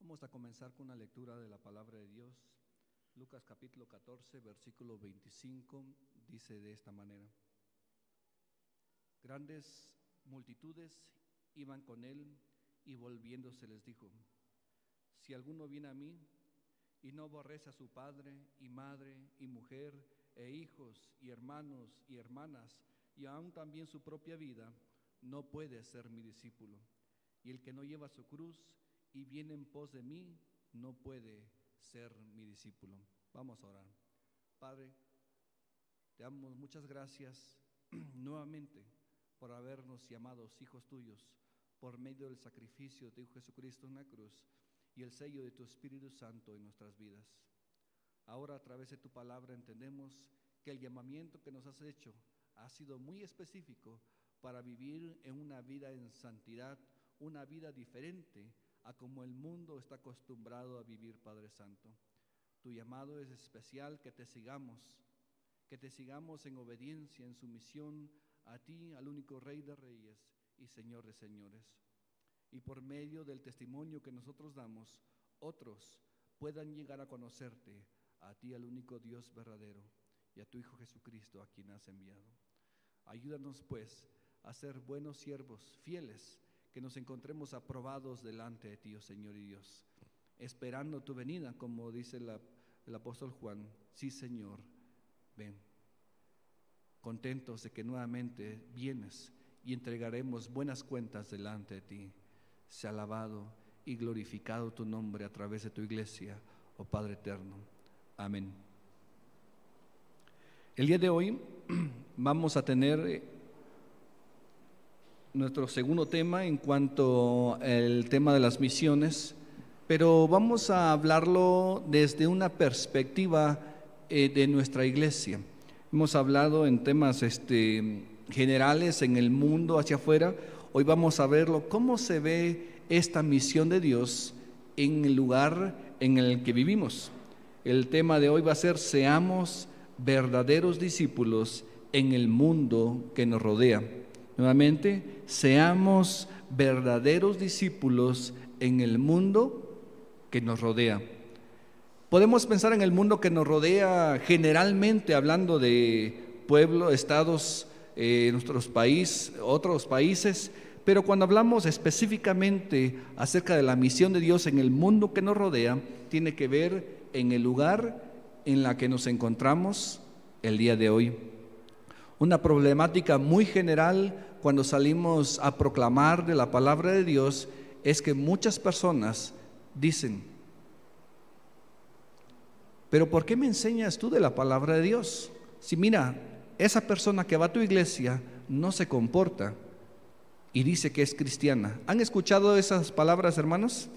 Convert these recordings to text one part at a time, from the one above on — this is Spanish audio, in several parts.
Vamos a comenzar con una lectura de la palabra de Dios. Lucas capítulo 14, versículo 25, dice de esta manera: Grandes multitudes iban con él y volviéndose les dijo: Si alguno viene a mí y no aborrece a su padre y madre y mujer e hijos y hermanos y hermanas y aún también su propia vida, no puede ser mi discípulo. Y el que no lleva su cruz y viene en pos de mí, no puede ser mi discípulo. Vamos a orar. Padre, te damos muchas gracias nuevamente por habernos llamado hijos tuyos por medio del sacrificio de tu Hijo Jesucristo en la cruz y el sello de tu Espíritu Santo en nuestras vidas. Ahora, a través de tu palabra, entendemos que el llamamiento que nos has hecho ha sido muy específico para vivir en una vida en santidad, una vida diferente a como el mundo está acostumbrado a vivir, Padre Santo. Tu llamado es especial, que te sigamos en obediencia, en sumisión a ti, al único Rey de Reyes y Señor de Señores. Y por medio del testimonio que nosotros damos, otros puedan llegar a conocerte, a ti, al único Dios verdadero, y a tu Hijo Jesucristo, a quien has enviado. Ayúdanos pues a ser buenos siervos, fieles, que nos encontremos aprobados delante de ti, oh Señor y Dios, esperando tu venida, como dice el apóstol Juan: sí, Señor, ven. Contentos de que nuevamente vienes y entregaremos buenas cuentas delante de ti. Sea alabado y glorificado tu nombre a través de tu iglesia, oh Padre eterno. Amén. El día de hoy vamos a tener nuestro segundo tema en cuanto al tema de las misiones, pero vamos a hablarlo desde una perspectiva de nuestra iglesia. Hemos hablado en temas generales en el mundo hacia afuera. Hoy vamos a verlo, cómo se ve esta misión de Dios en el lugar en el que vivimos. El tema de hoy va a ser: seamos verdaderos discípulos en el mundo que nos rodea. Nuevamente, seamos verdaderos discípulos en el mundo que nos rodea. Podemos pensar en el mundo que nos rodea generalmente, hablando de pueblos, estados, nuestros países, otros países, pero cuando hablamos específicamente acerca de la misión de Dios en el mundo que nos rodea, tiene que ver en el lugar en la que nos encontramos el día de hoy. Una problemática muy general cuando salimos a proclamar de la palabra de Dios es que muchas personas dicen: ¿pero por qué me enseñas tú de la palabra de Dios? Si mira, esa persona que va a tu iglesia no se comporta y dice que es cristiana. ¿Han escuchado esas palabras, hermanos?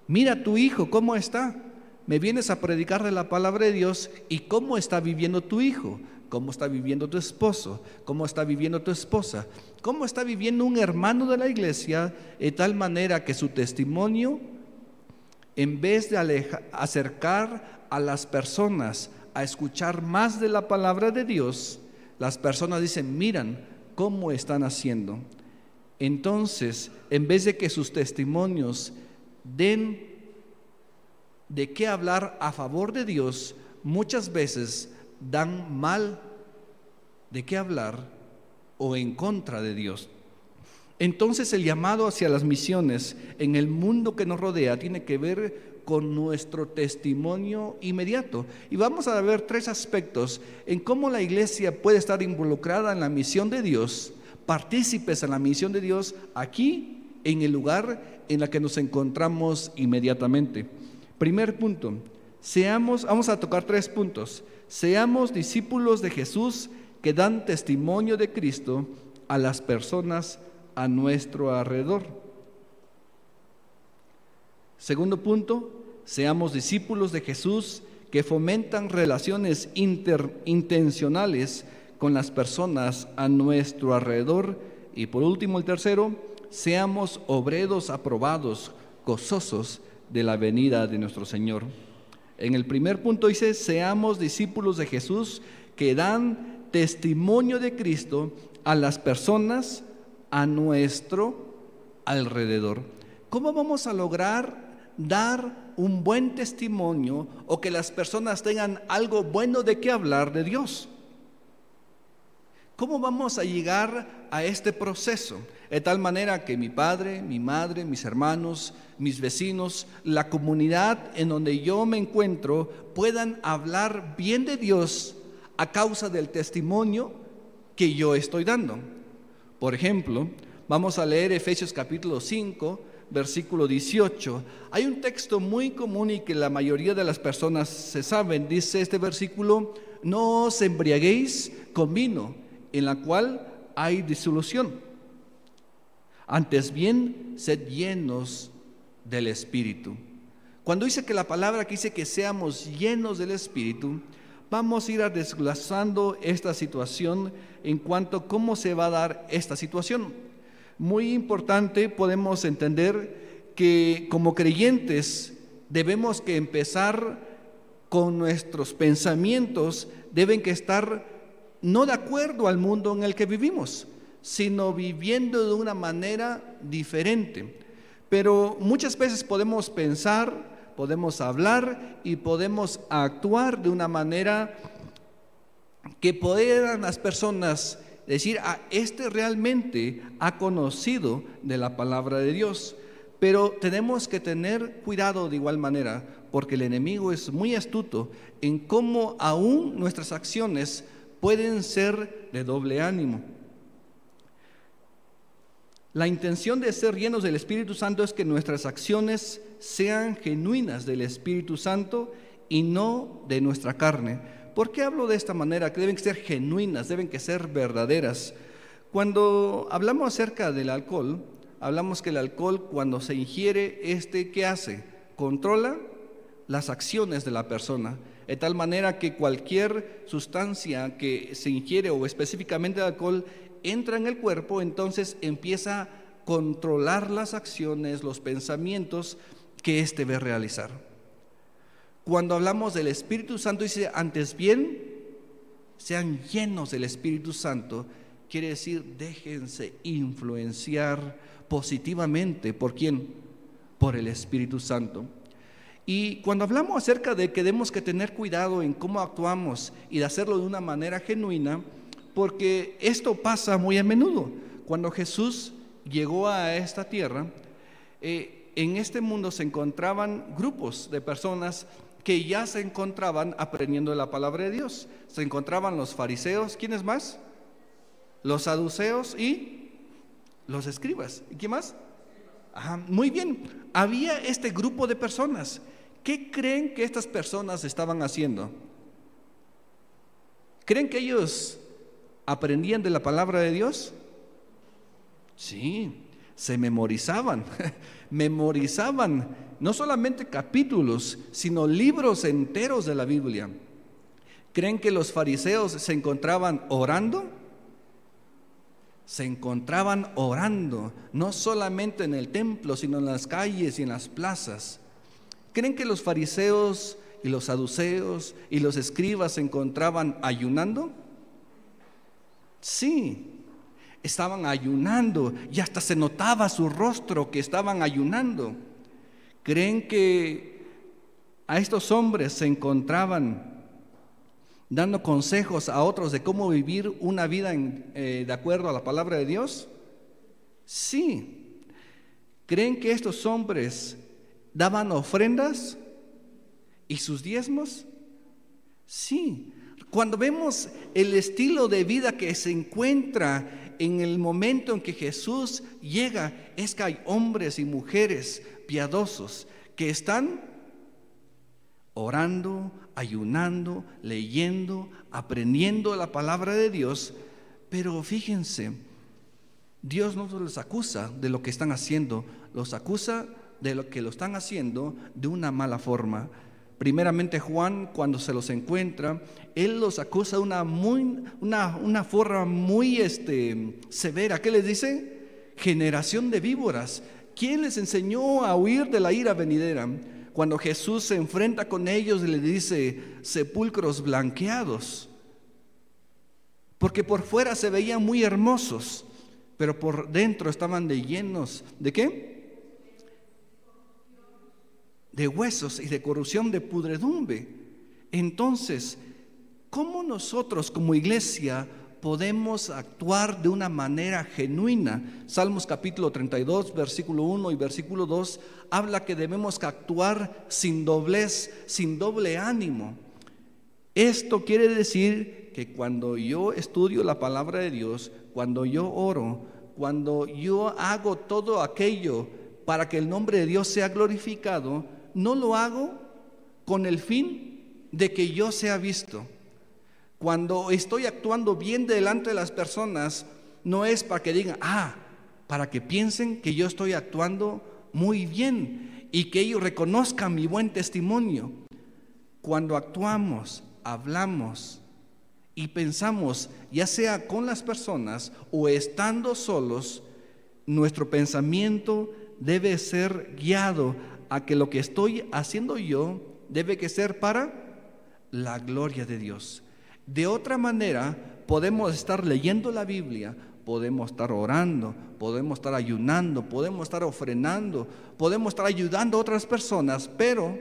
Mira, tu hijo, ¿cómo está? Me vienes a predicar de la palabra de Dios, ¿y cómo está viviendo tu hijo? ¿Cómo está viviendo tu esposo? ¿Cómo está viviendo tu esposa? ¿Cómo está viviendo un hermano de la iglesia? De tal manera que su testimonio, en vez de acercar a las personas a escuchar más de la palabra de Dios, las personas dicen: miran cómo están haciendo. Entonces, en vez de que sus testimonios den de qué hablar a favor de Dios, muchas veces dan mal de qué hablar o en contra de Dios. Entonces, el llamado hacia las misiones en el mundo que nos rodea tiene que ver con nuestro testimonio inmediato. Y vamos a ver tres aspectos en cómo la iglesia puede estar involucrada en la misión de Dios, partícipes en la misión de Dios aquí en el lugar en el que nos encontramos inmediatamente. Primer punto, vamos a tocar 3 puntos. Seamos discípulos de Jesús que dan testimonio de Cristo a las personas a nuestro alrededor. Segundo punto, seamos discípulos de Jesús que fomentan relaciones intencionales con las personas a nuestro alrededor. Y por último, el tercero, seamos obreros aprobados, gozosos de la venida de nuestro Señor. En el primer punto dice: seamos discípulos de Jesús que dan testimonio de Cristo a las personas a nuestro alrededor. ¿cómo vamos a lograr dar un buen testimonio o que las personas tengan algo bueno de qué hablar de Dios? ¿Cómo vamos a llegar a este proceso? De tal manera que mi padre, mi madre, mis hermanos, mis vecinos, la comunidad en donde yo me encuentro puedan hablar bien de Dios a causa del testimonio que yo estoy dando. Por ejemplo, vamos a leer Efesios capítulo 5, versículo 18. Hay un texto muy común y que la mayoría de las personas se saben. Dice este versículo: no os embriaguéis con vino, en la cual hay disolución. Antes bien, sed llenos del Espíritu. Cuando dice que la palabra que dice que seamos llenos del Espíritu, vamos a ir desglosando esta situación en cuanto a cómo se va a dar esta situación. Muy importante, podemos entender que como creyentes debemos que empezar con nuestros pensamientos, deben que estar no de acuerdo al mundo en el que vivimos, sino viviendo de una manera diferente. Pero muchas veces podemos pensar, podemos hablar y podemos actuar de una manera que puedan las personas decir: este realmente ha conocido de la palabra de Dios. Pero tenemos que tener cuidado de igual manera, porque el enemigo es muy astuto en cómo aún nuestras acciones pueden ser de doble ánimo. La intención de ser llenos del Espíritu Santo es que nuestras acciones sean genuinas del Espíritu Santo y no de nuestra carne. ¿Por qué hablo de esta manera? Que deben ser genuinas, deben que ser verdaderas. Cuando hablamos acerca del alcohol, hablamos que el alcohol, cuando se ingiere, ¿qué hace? Controla las acciones de la persona, de tal manera que cualquier sustancia que se ingiere, o específicamente el alcohol, entra en el cuerpo, entonces empieza a controlar las acciones, los pensamientos que éste debe realizar. Cuando hablamos del Espíritu Santo, dice: antes bien, sean llenos del Espíritu Santo. Quiere decir, déjense influenciar positivamente. ¿Por quién? Por el Espíritu Santo. Y cuando hablamos acerca de que tenemos que tener cuidado en cómo actuamos y de hacerlo de una manera genuina, porque esto pasa muy a menudo. Cuando Jesús llegó a esta tierra, en este mundo se encontraban grupos de personas que ya se encontraban aprendiendo la palabra de Dios. Se encontraban los fariseos, ¿quiénes más? Los saduceos y los escribas. ¿Y quién más? Muy bien, había este grupo de personas. ¿Qué creen que estas personas estaban haciendo? ¿Creen que ellos aprendían de la palabra de Dios? Sí, se memorizaban, memorizaban no solamente capítulos, sino libros enteros de la Biblia. ¿Creen que los fariseos se encontraban orando? Se encontraban orando, no solamente en el templo, sino en las calles y en las plazas. ¿Creen que los fariseos y los saduceos y los escribas se encontraban ayunando? Sí, estaban ayunando y hasta se notaba su rostro que estaban ayunando. ¿Creen que a estos hombres se encontraban dando consejos a otros de cómo vivir una vida de acuerdo a la palabra de Dios? Sí. ¿Creen que estos hombres daban ofrendas y sus diezmos? Sí. Cuando vemos el estilo de vida que se encuentra en el momento en que Jesús llega, es que hay hombres y mujeres piadosos que están orando, ayunando, leyendo, aprendiendo la palabra de Dios. Pero fíjense, Dios no los acusa de lo que están haciendo, los acusa de lo que lo están haciendo de una mala forma. Primeramente Juan, cuando se los encuentra, él los acusa de una forma muy severa. ¿Qué les dice? Generación de víboras. ¿Quién les enseñó a huir de la ira venidera? Cuando Jesús se enfrenta con ellos, le dice: sepulcros blanqueados. Porque por fuera se veían muy hermosos, pero por dentro estaban llenos ¿de qué? de huesos y de corrupción de pudredumbre. Entonces, ¿cómo nosotros como iglesia podemos actuar de una manera genuina? Salmos capítulo 32, versículo 1 y versículo 2 habla que debemos actuar sin doblez, sin doble ánimo. Esto quiere decir que cuando yo estudio la palabra de Dios, cuando yo oro, cuando yo hago todo aquello para que el nombre de Dios sea glorificado, no lo hago con el fin de que yo sea visto. Cuando estoy actuando bien delante de las personas, no es para que digan, para que piensen que yo estoy actuando muy bien y que ellos reconozcan mi buen testimonio. Cuando actuamos, hablamos y pensamos, ya sea con las personas o estando solos, nuestro pensamiento debe ser guiado a que lo que estoy haciendo yo debe que ser para la gloria de Dios. De otra manera, podemos estar leyendo la Biblia, podemos estar orando, podemos estar ayunando, podemos estar ofrendando, podemos estar ayudando a otras personas, pero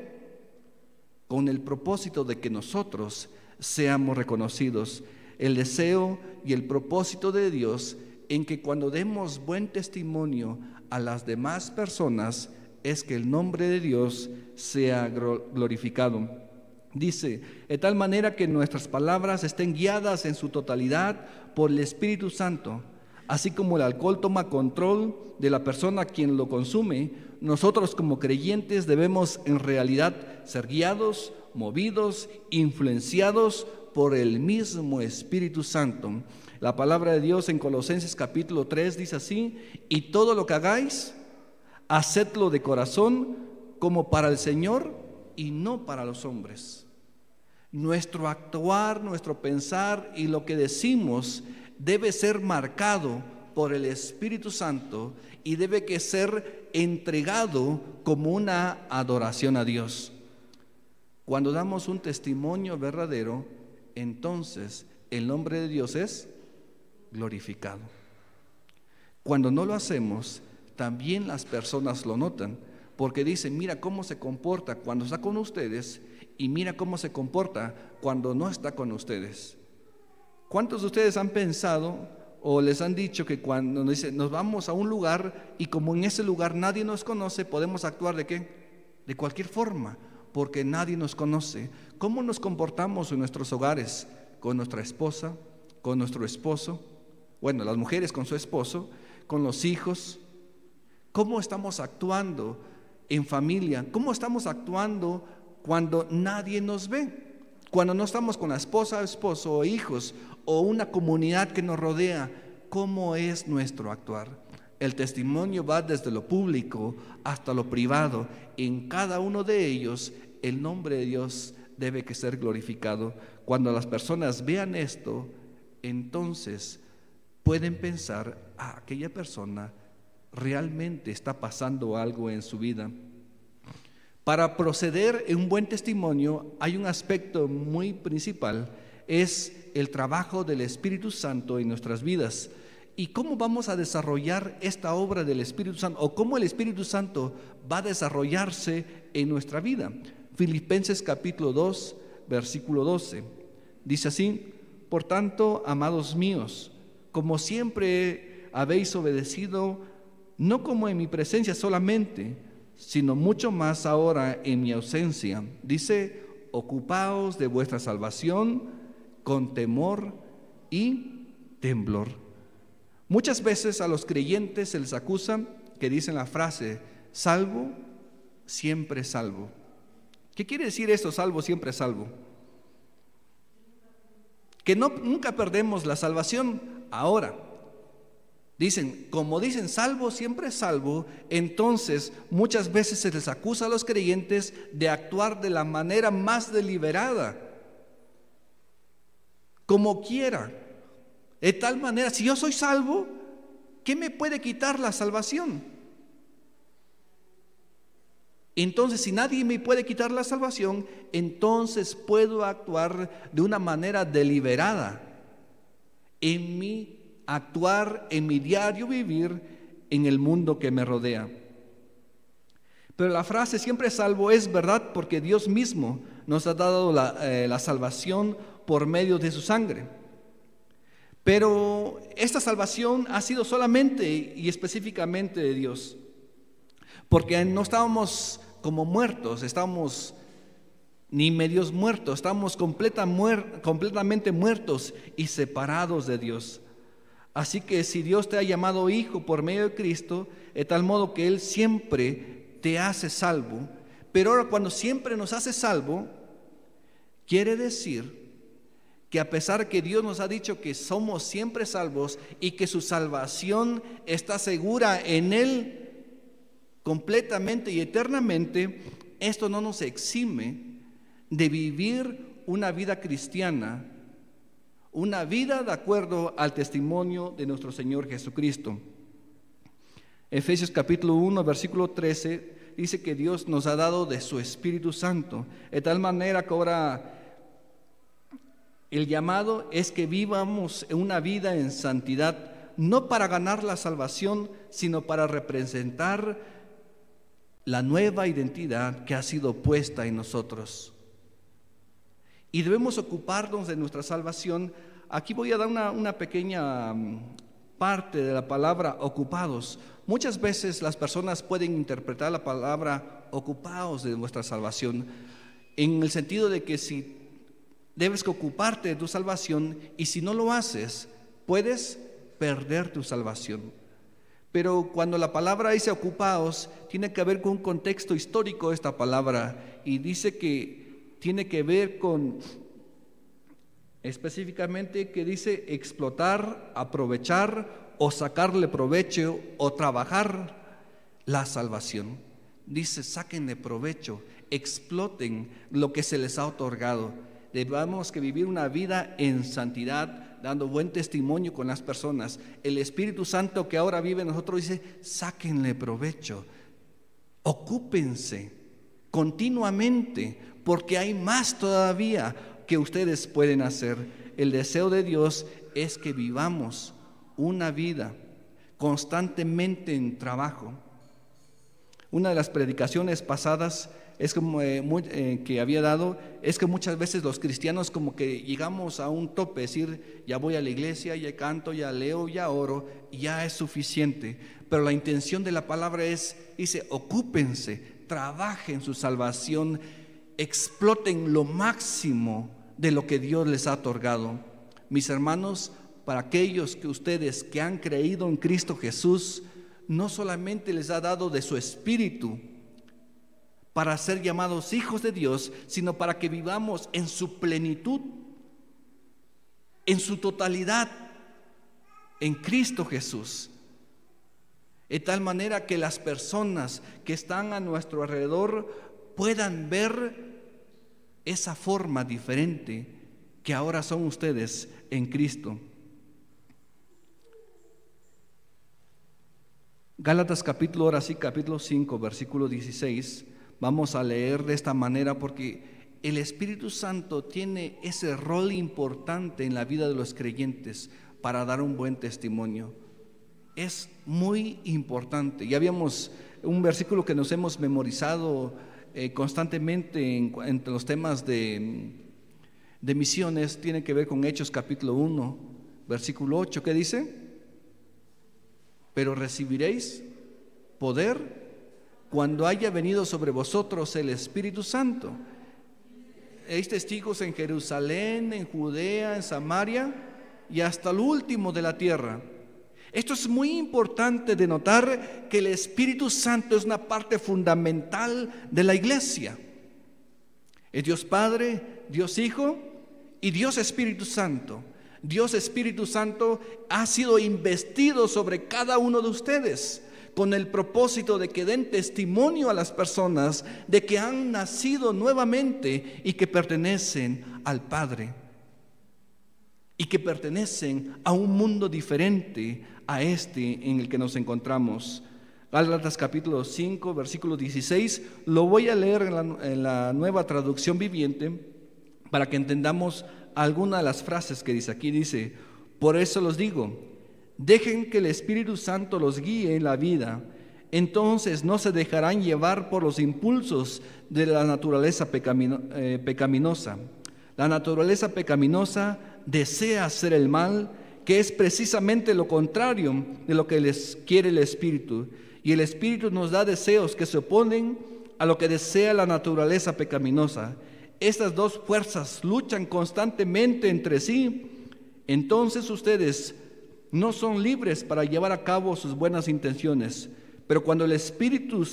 con el propósito de que nosotros seamos reconocidos. El deseo y el propósito de Dios en que cuando demos buen testimonio a las demás personas es que el nombre de Dios sea glorificado. Dice, de tal manera que nuestras palabras estén guiadas en su totalidad por el Espíritu Santo. Así como el alcohol toma control de la persona quien lo consume, nosotros como creyentes debemos en realidad ser guiados, movidos, influenciados por el mismo Espíritu Santo. La palabra de Dios en Colosenses capítulo 3 dice así: y todo lo que hagáis, hacedlo de corazón como para el Señor y no para los hombres. Nuestro actuar, nuestro pensar y lo que decimos debe ser marcado por el Espíritu Santo y debe que ser entregado como una adoración a Dios. Cuando damos un testimonio verdadero, entonces el nombre de Dios es glorificado. Cuando no lo hacemos, también las personas lo notan, porque dicen, mira cómo se comporta cuando está con ustedes y mira cómo se comporta cuando no está con ustedes. ¿Cuántos de ustedes han pensado o les han dicho que cuando nos vamos a un lugar y como en ese lugar nadie nos conoce, podemos actuar de qué? De cualquier forma, porque nadie nos conoce? ¿Cómo nos comportamos en nuestros hogares? Con nuestra esposa, con nuestro esposo, bueno, las mujeres con su esposo, con los hijos. ¿Cómo estamos actuando en familia? ¿Cómo estamos actuando cuando nadie nos ve? Cuando no estamos con la esposa, esposo o hijos o una comunidad que nos rodea, ¿cómo es nuestro actuar? El testimonio va desde lo público hasta lo privado. En cada uno de ellos, el nombre de Dios debe que ser glorificado. Cuando las personas vean esto, entonces pueden pensar, aquella persona realmente está pasando algo en su vida. Para proceder en un buen testimonio hay un aspecto muy principal, es el trabajo del Espíritu Santo en nuestras vidas. ¿Y cómo vamos a desarrollar esta obra del Espíritu Santo? ¿O cómo el Espíritu Santo va a desarrollarse en nuestra vida? Filipenses capítulo 2, versículo 12. Dice así: por tanto, amados míos, como siempre habéis obedecido, no como en mi presencia solamente, sino mucho más ahora en mi ausencia. Dice, ocupaos de vuestra salvación con temor y temblor. Muchas veces a los creyentes se les acusa que dicen la frase, salvo, siempre salvo. ¿Qué quiere decir esto, salvo, siempre salvo? Que nunca perdemos la salvación. Ahora, como dicen salvo, siempre salvo, entonces muchas veces se les acusa a los creyentes de actuar de la manera más deliberada, como quiera. De tal manera, si yo soy salvo, ¿qué me puede quitar la salvación? Entonces, si nadie me puede quitar la salvación, entonces puedo actuar de una manera deliberada en mi actuar, en mi diario vivir, en el mundo que me rodea. Pero la frase siempre salvo es verdad porque Dios mismo nos ha dado la salvación por medio de su sangre. Pero esta salvación ha sido solamente y específicamente de Dios, porque no estábamos como muertos, estábamos ni medios muertos, estamos completamente muertos y separados de Dios. Así que si Dios te ha llamado hijo por medio de Cristo, de tal modo que Él siempre te hace salvo, pero ahora cuando siempre nos hace salvo, quiere decir que a pesar que Dios nos ha dicho que somos siempre salvos y que su salvación está segura en Él completamente y eternamente, esto no nos exime de vivir una vida cristiana, una vida de acuerdo al testimonio de nuestro Señor Jesucristo. Efesios capítulo 1, versículo 13, dice que Dios nos ha dado de su Espíritu Santo, de tal manera que ahora el llamado es que vivamos una vida en santidad, no para ganar la salvación, sino para representar la nueva identidad que ha sido puesta en nosotros. Y debemos ocuparnos de nuestra salvación. Aquí voy a dar una pequeña parte de la palabra ocupados. Muchas veces las personas pueden interpretar la palabra ocupados de nuestra salvación en el sentido de que si debes que ocuparte de tu salvación y si no lo haces, puedes perder tu salvación. Pero cuando la palabra dice ocupados, tiene que ver con un contexto histórico de esta palabra y dice que tiene que ver con, específicamente, que dice explotar, aprovechar o sacarle provecho o trabajar la salvación. Dice, sáquenle provecho, exploten lo que se les ha otorgado. Debemos que vivir una vida en santidad, dando buen testimonio con las personas. El Espíritu Santo que ahora vive en nosotros dice, sáquenle provecho, ocúpense continuamente, porque hay más todavía que ustedes pueden hacer. El deseo de Dios es que vivamos una vida constantemente en trabajo. Una de las predicaciones pasadas es como, que había dado, es que muchas veces los cristianos como que llegamos a un tope, decir, ya voy a la iglesia, ya canto, ya leo, ya oro, ya es suficiente. Pero la intención de la palabra dice, ocúpense, trabajen su salvación, exploten lo máximo de lo que Dios les ha otorgado. Mis hermanos, para aquellos que ustedes que han creído en Cristo Jesús, no solamente les ha dado de su Espíritu para ser llamados hijos de Dios, sino para que vivamos en su plenitud, en su totalidad, en Cristo Jesús. De tal manera que las personas que están a nuestro alrededor puedan ver esa forma diferente que ahora son ustedes en Cristo. Gálatas capítulo 5, versículo 16, vamos a leer de esta manera porque el Espíritu Santo tiene ese rol importante en la vida de los creyentes para dar un buen testimonio. Es muy importante. Ya habíamos un versículo que nos hemos memorizado constantemente entre los temas de misiones, tiene que ver con Hechos capítulo 1, versículo 8, ¿qué dice? Pero recibiréis poder cuando haya venido sobre vosotros el Espíritu Santo. Seréis testigos en Jerusalén, en Judea, en Samaria y hasta el último de la tierra. Esto es muy importante de notar, que el Espíritu Santo es una parte fundamental de la iglesia. Es Dios Padre, Dios Hijo y Dios Espíritu Santo. Dios Espíritu Santo ha sido investido sobre cada uno de ustedes con el propósito de que den testimonio a las personas de que han nacido nuevamente y que pertenecen al Padre y que pertenecen a un mundo diferente a este en el que nos encontramos. Gálatas capítulo 5, versículo 16, lo voy a leer en la Nueva Traducción Viviente para que entendamos alguna de las frases que dice aquí. Dice, por eso los digo, dejen que el Espíritu Santo los guíe en la vida, entonces no se dejarán llevar por los impulsos de la naturaleza pecaminosa. La naturaleza pecaminosa desea hacer el mal, que es precisamente lo contrario de lo que les quiere el Espíritu. Y el Espíritu nos da deseos que se oponen a lo que desea la naturaleza pecaminosa. Estas dos fuerzas luchan constantemente entre sí. Entonces ustedes no son libres para llevar a cabo sus buenas intenciones, pero cuando el Espíritu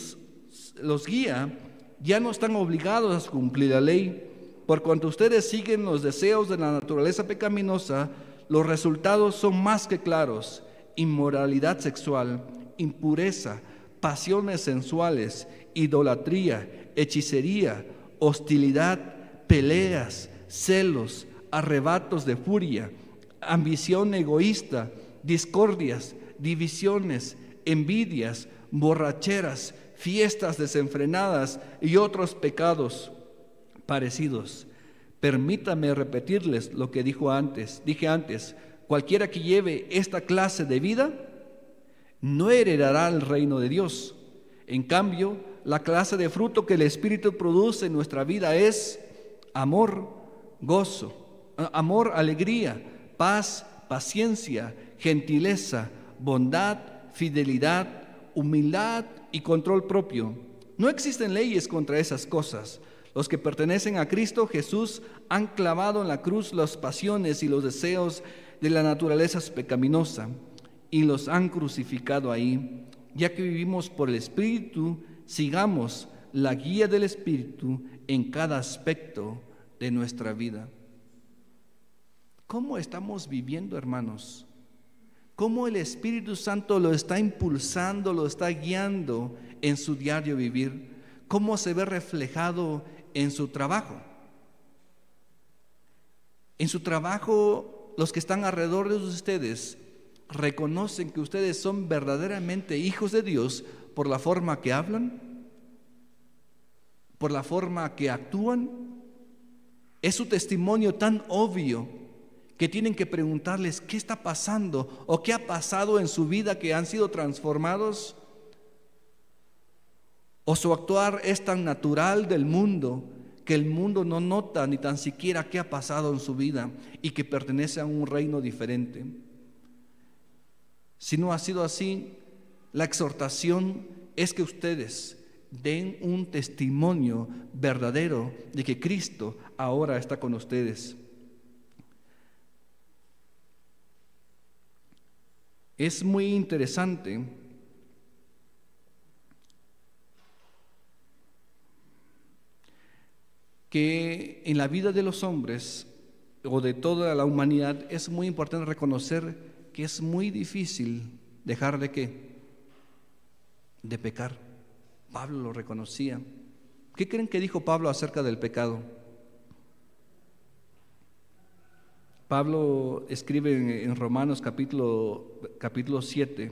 los guía, ya no están obligados a cumplir la ley. Por cuanto ustedes siguen los deseos de la naturaleza pecaminosa, los resultados son más que claros: inmoralidad sexual, impureza, pasiones sensuales, idolatría, hechicería, hostilidad, peleas, celos, arrebatos de furia, ambición egoísta, discordias, divisiones, envidias, borracheras, fiestas desenfrenadas y otros pecados parecidos. Permítame repetirles lo que dije antes: cualquiera que lleve esta clase de vida no heredará el reino de Dios. En cambio, la clase de fruto que el Espíritu produce en nuestra vida es amor, alegría, paz, paciencia, gentileza, bondad, fidelidad, humildad y control propio. No existen leyes contra esas cosas. Los que pertenecen a Cristo Jesús han clavado en la cruz las pasiones y los deseos de la naturaleza pecaminosa y los han crucificado ahí. Ya que vivimos por el Espíritu, sigamos la guía del Espíritu en cada aspecto de nuestra vida. ¿Cómo estamos viviendo, hermanos? ¿Cómo el Espíritu Santo lo está impulsando, lo está guiando en su diario vivir? ¿Cómo se ve reflejado en su trabajo? En su trabajo, los que están alrededor de ustedes reconocen que ustedes son verdaderamente hijos de Dios por la forma que hablan, por la forma que actúan. Es su testimonio tan obvio que tienen que preguntarles qué está pasando o qué ha pasado en su vida, que han sido transformados. O su actuar es tan natural del mundo que el mundo no nota ni tan siquiera qué ha pasado en su vida y que pertenece a un reino diferente. Si no ha sido así, la exhortación es que ustedes den un testimonio verdadero de que Cristo ahora está con ustedes. Es muy interesante que en la vida de los hombres o de toda la humanidad es muy importante reconocer que es muy difícil dejar de ¿qué? De pecar. Pablo lo reconocía. ¿Qué creen que dijo Pablo acerca del pecado? Pablo escribe en Romanos capítulo 7,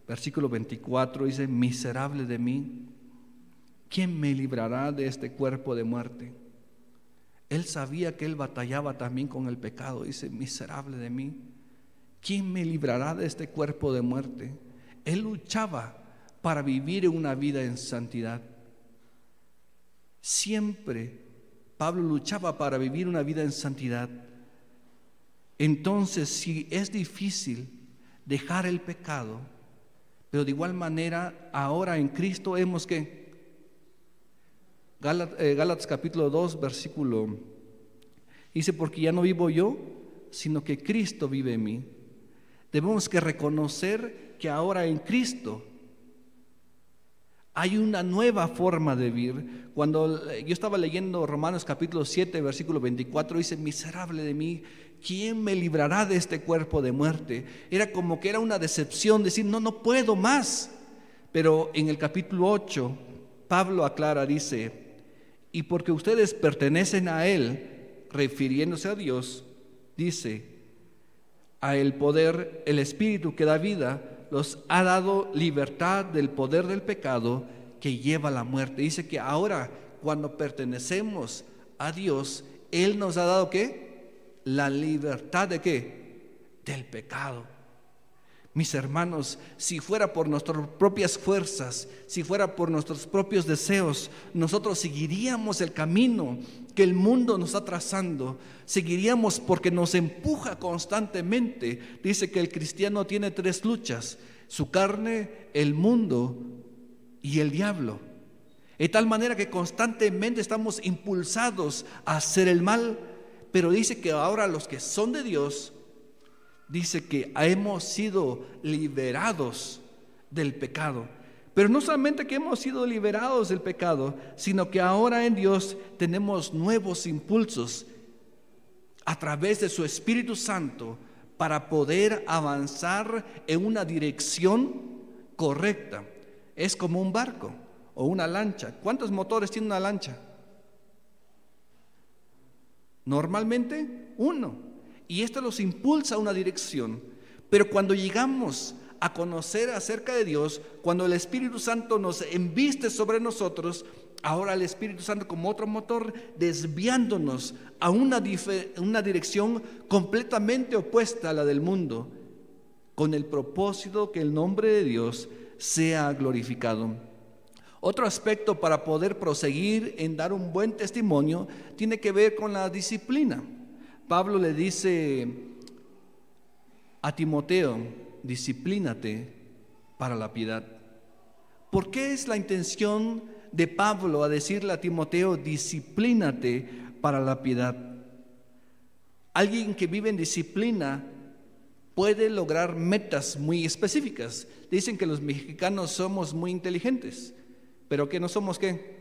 versículo 24, dice: miserable de mí, ¿quién me librará de este cuerpo de muerte? Él sabía que él batallaba también con el pecado. Dice: miserable de mí, ¿quién me librará de este cuerpo de muerte? Él luchaba para vivir una vida en santidad. Siempre Pablo luchaba para vivir una vida en santidad. Entonces, si es difícil dejar el pecado, pero de igual manera ahora en Cristo hemos que Gálatas capítulo 2 versículo dice: porque ya no vivo yo, sino que Cristo vive en mí. Debemos que reconocer que ahora en Cristo hay una nueva forma de vivir. Cuando yo estaba leyendo Romanos capítulo 7 versículo 24, dice: miserable de mí, ¿quién me librará de este cuerpo de muerte? Era como que era una decepción, decir no puedo más. Pero en el capítulo 8 Pablo aclara, dice: y porque ustedes pertenecen a Él, refiriéndose a Dios, dice: a el poder, el Espíritu que da vida, los ha dado libertad del poder del pecado que lleva a la muerte. Dice que ahora, cuando pertenecemos a Dios, Él nos ha dado ¿qué? La libertad de ¿qué? Del pecado. Mis hermanos, si fuera por nuestras propias fuerzas, si fuera por nuestros propios deseos, nosotros seguiríamos el camino que el mundo nos está trazando. Seguiríamos porque nos empuja constantemente. Dice que el cristiano tiene 3 luchas: su carne, el mundo y el diablo. De tal manera que constantemente estamos impulsados a hacer el mal. Pero dice que ahora los que son de Dios, dice que hemos sido liberados del pecado. Pero no solamente que hemos sido liberados del pecado, sino que ahora en Dios tenemos nuevos impulsos a través de su Espíritu Santo para poder avanzar en una dirección correcta. Es como un barco o una lancha. ¿Cuántos motores tiene una lancha? Normalmente 1. Y esto los impulsa a una dirección. Pero cuando llegamos a conocer acerca de Dios, cuando el Espíritu Santo nos embiste sobre nosotros, ahora el Espíritu Santo como otro motor, desviándonos a una dirección completamente opuesta a la del mundo, con el propósito que el nombre de Dios sea glorificado. Otro aspecto para poder proseguir en dar un buen testimonio tiene que ver con la disciplina. Pablo le dice a Timoteo: disciplínate para la piedad. ¿Por qué es la intención de Pablo a decirle a Timoteo: disciplínate para la piedad? Alguien que vive en disciplina puede lograr metas muy específicas. Dicen que los mexicanos somos muy inteligentes, pero que no somos ¿qué?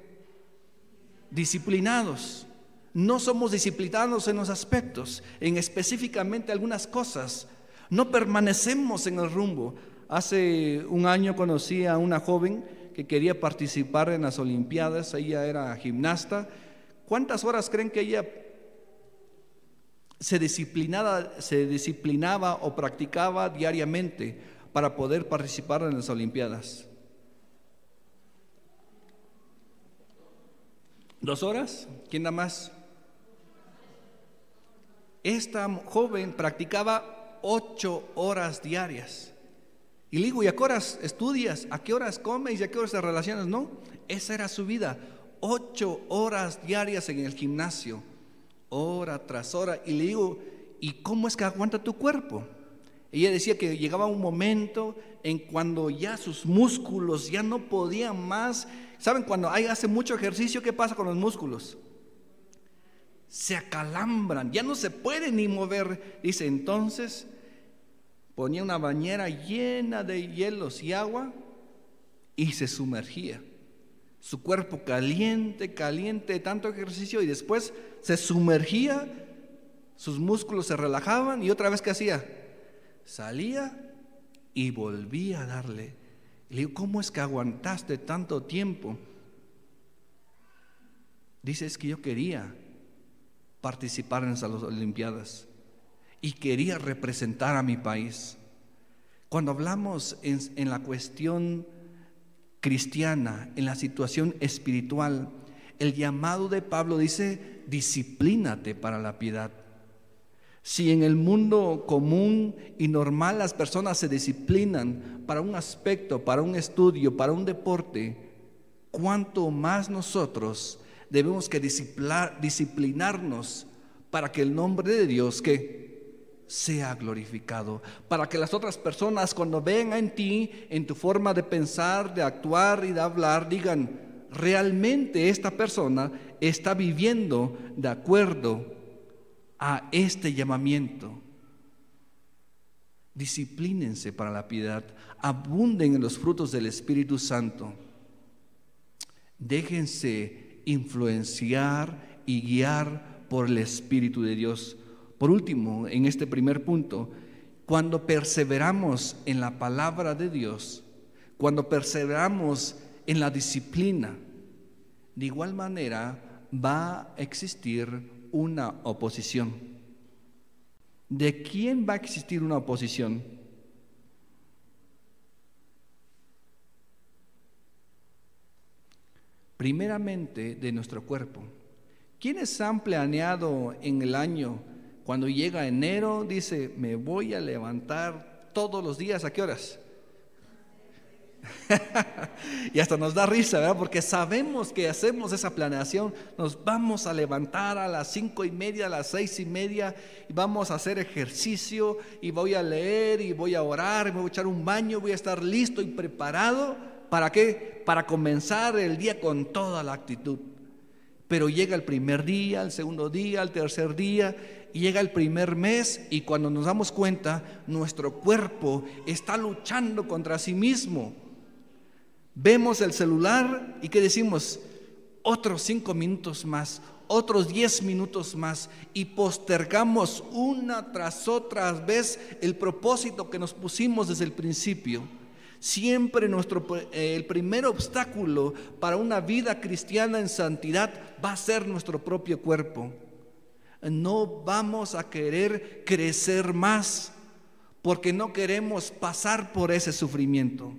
Disciplinados. No somos disciplinados en los aspectos, en específicamente algunas cosas. No permanecemos en el rumbo. Hace un año conocí a una joven que quería participar en las Olimpiadas. Ella era gimnasta. ¿Cuántas horas creen que ella se disciplinaba o practicaba diariamente para poder participar en las Olimpiadas? 2 horas. ¿Quién da más? Esta joven practicaba 8 horas diarias. Y le digo: ¿y a qué horas estudias? ¿A qué horas comes? ¿Y a qué horas te relacionas? No, esa era su vida. 8 horas diarias en el gimnasio, hora tras hora. Y le digo: ¿y cómo es que aguanta tu cuerpo? Ella decía que llegaba un momento en cuando ya sus músculos ya no podían más. ¿Saben? Cuando hace mucho ejercicio, ¿qué pasa con los músculos? Se acalambran, ya no se pueden ni mover. Dice, entonces ponía una bañera llena de hielos y agua y se sumergía. Su cuerpo caliente de tanto ejercicio, y después se sumergía, sus músculos se relajaban y otra vez ¿qué hacía? Salía y volvía a darle. Le digo: ¿cómo es que aguantaste tanto tiempo? Dice: es que yo quería participar en esas Olimpiadas y quería representar a mi país. Cuando hablamos en la cuestión cristiana, en la situación espiritual, el llamado de Pablo dice: disciplínate para la piedad. Si en el mundo común y normal las personas se disciplinan para un aspecto, para un estudio, para un deporte, cuánto más nosotros debemos que disciplinarnos para que el nombre de Dios que sea glorificado, para que las otras personas cuando vean en ti, en tu forma de pensar, de actuar y de hablar, digan: realmente esta persona está viviendo de acuerdo a este llamamiento. Disciplínense para la piedad, abunden en los frutos del Espíritu Santo, déjense influenciar y guiar por el Espíritu de Dios. Por último, en este primer punto, cuando perseveramos en la palabra de Dios, cuando perseveramos en la disciplina, de igual manera va a existir una oposición. ¿De quién va a existir una oposición? Primeramente de nuestro cuerpo. ¿Quiénes han planeado en el año, cuando llega enero, dice: me voy a levantar todos los días, ¿a qué horas? Y hasta nos da risa, ¿verdad? Porque sabemos que hacemos esa planeación. Nos vamos a levantar a las 5:30, a las 6:30, y vamos a hacer ejercicio, y voy a leer, y voy a orar, y me voy a echar un baño, voy a estar listo y preparado. ¿Para qué? Para comenzar el día con toda la actitud. Pero llega el primer día, el segundo día, el tercer día, y llega el primer mes, y cuando nos damos cuenta, nuestro cuerpo está luchando contra sí mismo. Vemos el celular y ¿qué decimos? Otros 5 minutos más, otros 10 minutos más, y postergamos una tras otra vez el propósito que nos pusimos desde el principio. Siempre el primer obstáculo para una vida cristiana en santidad va a ser nuestro propio cuerpo. No vamos a querer crecer más porque no queremos pasar por ese sufrimiento.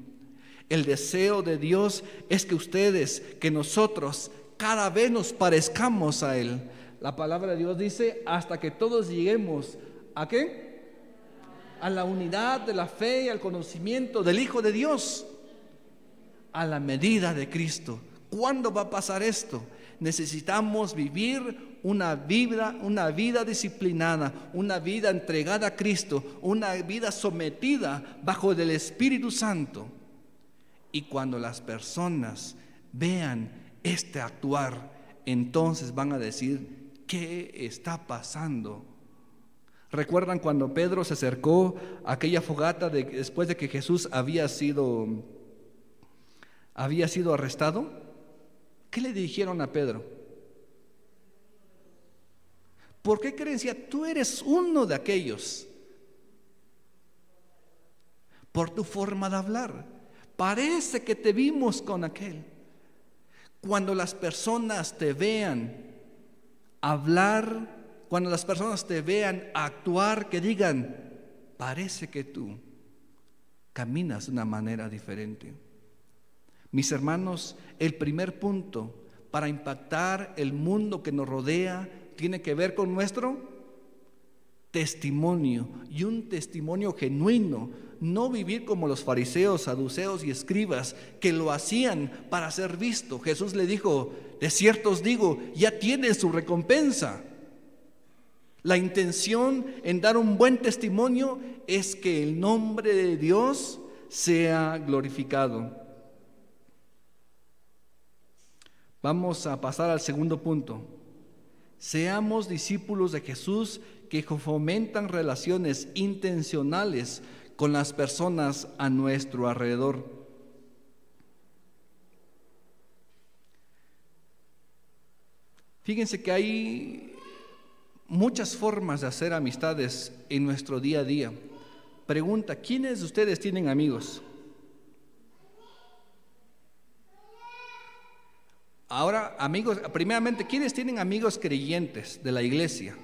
El deseo de Dios es que ustedes, que nosotros cada vez nos parezcamos a Él. La palabra de Dios dice, hasta que todos lleguemos, ¿a qué? A la unidad de la fe y al conocimiento del Hijo de Dios, a la medida de Cristo. ¿Cuándo va a pasar esto? Necesitamos vivir una vida disciplinada, una vida entregada a Cristo, una vida sometida bajo el Espíritu Santo. Y cuando las personas vean este actuar, entonces van a decir, ¿qué está pasando? ¿Recuerdan cuando Pedro se acercó a aquella fogata después de que Jesús había sido arrestado? ¿Qué le dijeron a Pedro? ¿Por qué creen? Tú eres uno de aquellos. Por tu forma de hablar. Parece que te vimos con aquel. Cuando las personas te vean hablar, cuando las personas te vean actuar, que digan, parece que tú caminas de una manera diferente. Mis hermanos, el primer punto para impactar el mundo que nos rodea tiene que ver con nuestro testimonio, y un testimonio genuino. No vivir como los fariseos, saduceos y escribas que lo hacían para ser visto. Jesús le dijo, de cierto os digo, ya tiene su recompensa. La intención en dar un buen testimonio es que el nombre de Dios sea glorificado. Vamos a pasar al segundo punto. Seamos discípulos de Jesús que fomentan relaciones intencionales con las personas a nuestro alrededor. Fíjense que hay muchas formas de hacer amistades en nuestro día a día. Pregunta, ¿quiénes de ustedes tienen amigos? Ahora, amigos, primeramente, ¿quiénes tienen amigos creyentes de la iglesia?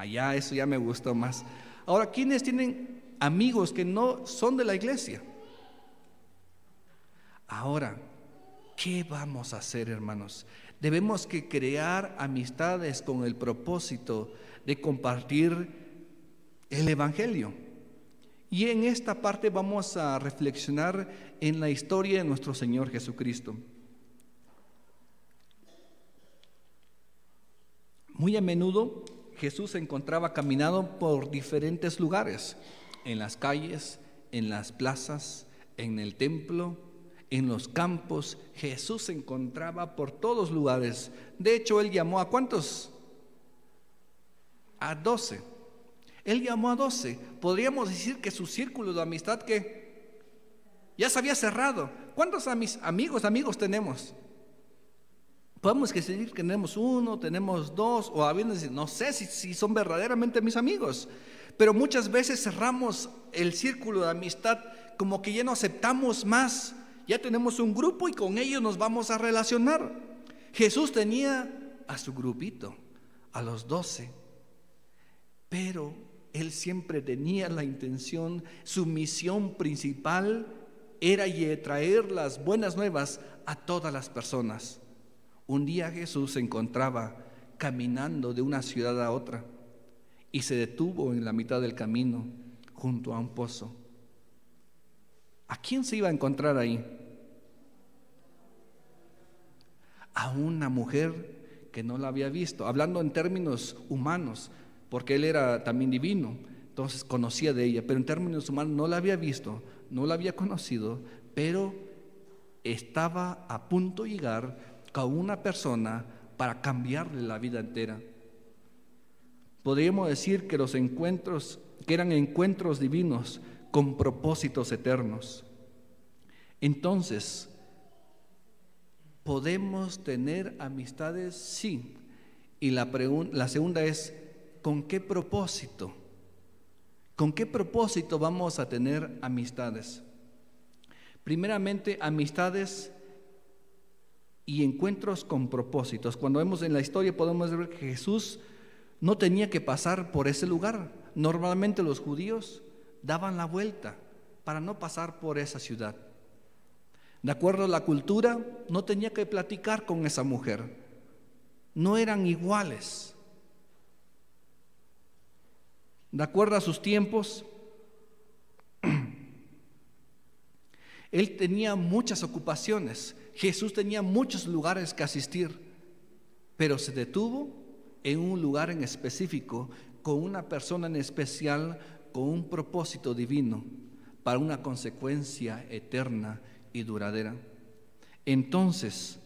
Ya, eso ya me gustó más. Ahora, ¿quiénes tienen amigos que no son de la iglesia? Ahora, ¿qué vamos a hacer, hermanos? Debemos que crear amistades con el propósito de compartir el Evangelio. Y en esta parte vamos a reflexionar en la historia de nuestro Señor Jesucristo. Muy a menudo Jesús se encontraba caminando por diferentes lugares, en las calles, en las plazas, en el templo, en los campos. Jesús se encontraba por todos lugares. De hecho, Él llamó ¿a cuántos? A 12. Él llamó a 12. Podríamos decir que su círculo de amistad que ya se había cerrado. ¿Cuántos amigos tenemos? Podemos decir que tenemos 1, tenemos 2, o a veces no sé si son verdaderamente mis amigos, pero muchas veces cerramos el círculo de amistad como que ya no aceptamos más, ya tenemos un grupo y con ellos nos vamos a relacionar. Jesús tenía a su grupito, a los 12, pero Él siempre tenía la intención, su misión principal era traer las buenas nuevas a todas las personas. Un día Jesús se encontraba caminando de una ciudad a otra y se detuvo en la mitad del camino junto a un pozo. ¿A quién se iba a encontrar ahí? A una mujer que no la había visto, hablando en términos humanos, porque él era también divino, entonces conocía de ella, pero en términos humanos no la había visto, no la había conocido, pero estaba a punto de llegar con una persona para cambiarle la vida entera. Podríamos decir que los encuentros, que eran encuentros divinos con propósitos eternos. Entonces, ¿podemos tener amistades? Sí. Y la segunda es, ¿con qué propósito? ¿Con qué propósito vamos a tener amistades? Primeramente, amistades y encuentros con propósitos. Cuando vemos en la historia podemos ver que Jesús no tenía que pasar por ese lugar. Normalmente los judíos daban la vuelta para no pasar por esa ciudad. De acuerdo a la cultura, no tenía que platicar con esa mujer. No eran iguales. De acuerdo a sus tiempos, él tenía muchas ocupaciones. Jesús tenía muchos lugares que asistir, pero se detuvo en un lugar en específico, con una persona en especial, con un propósito divino, para una consecuencia eterna y duradera. Entonces,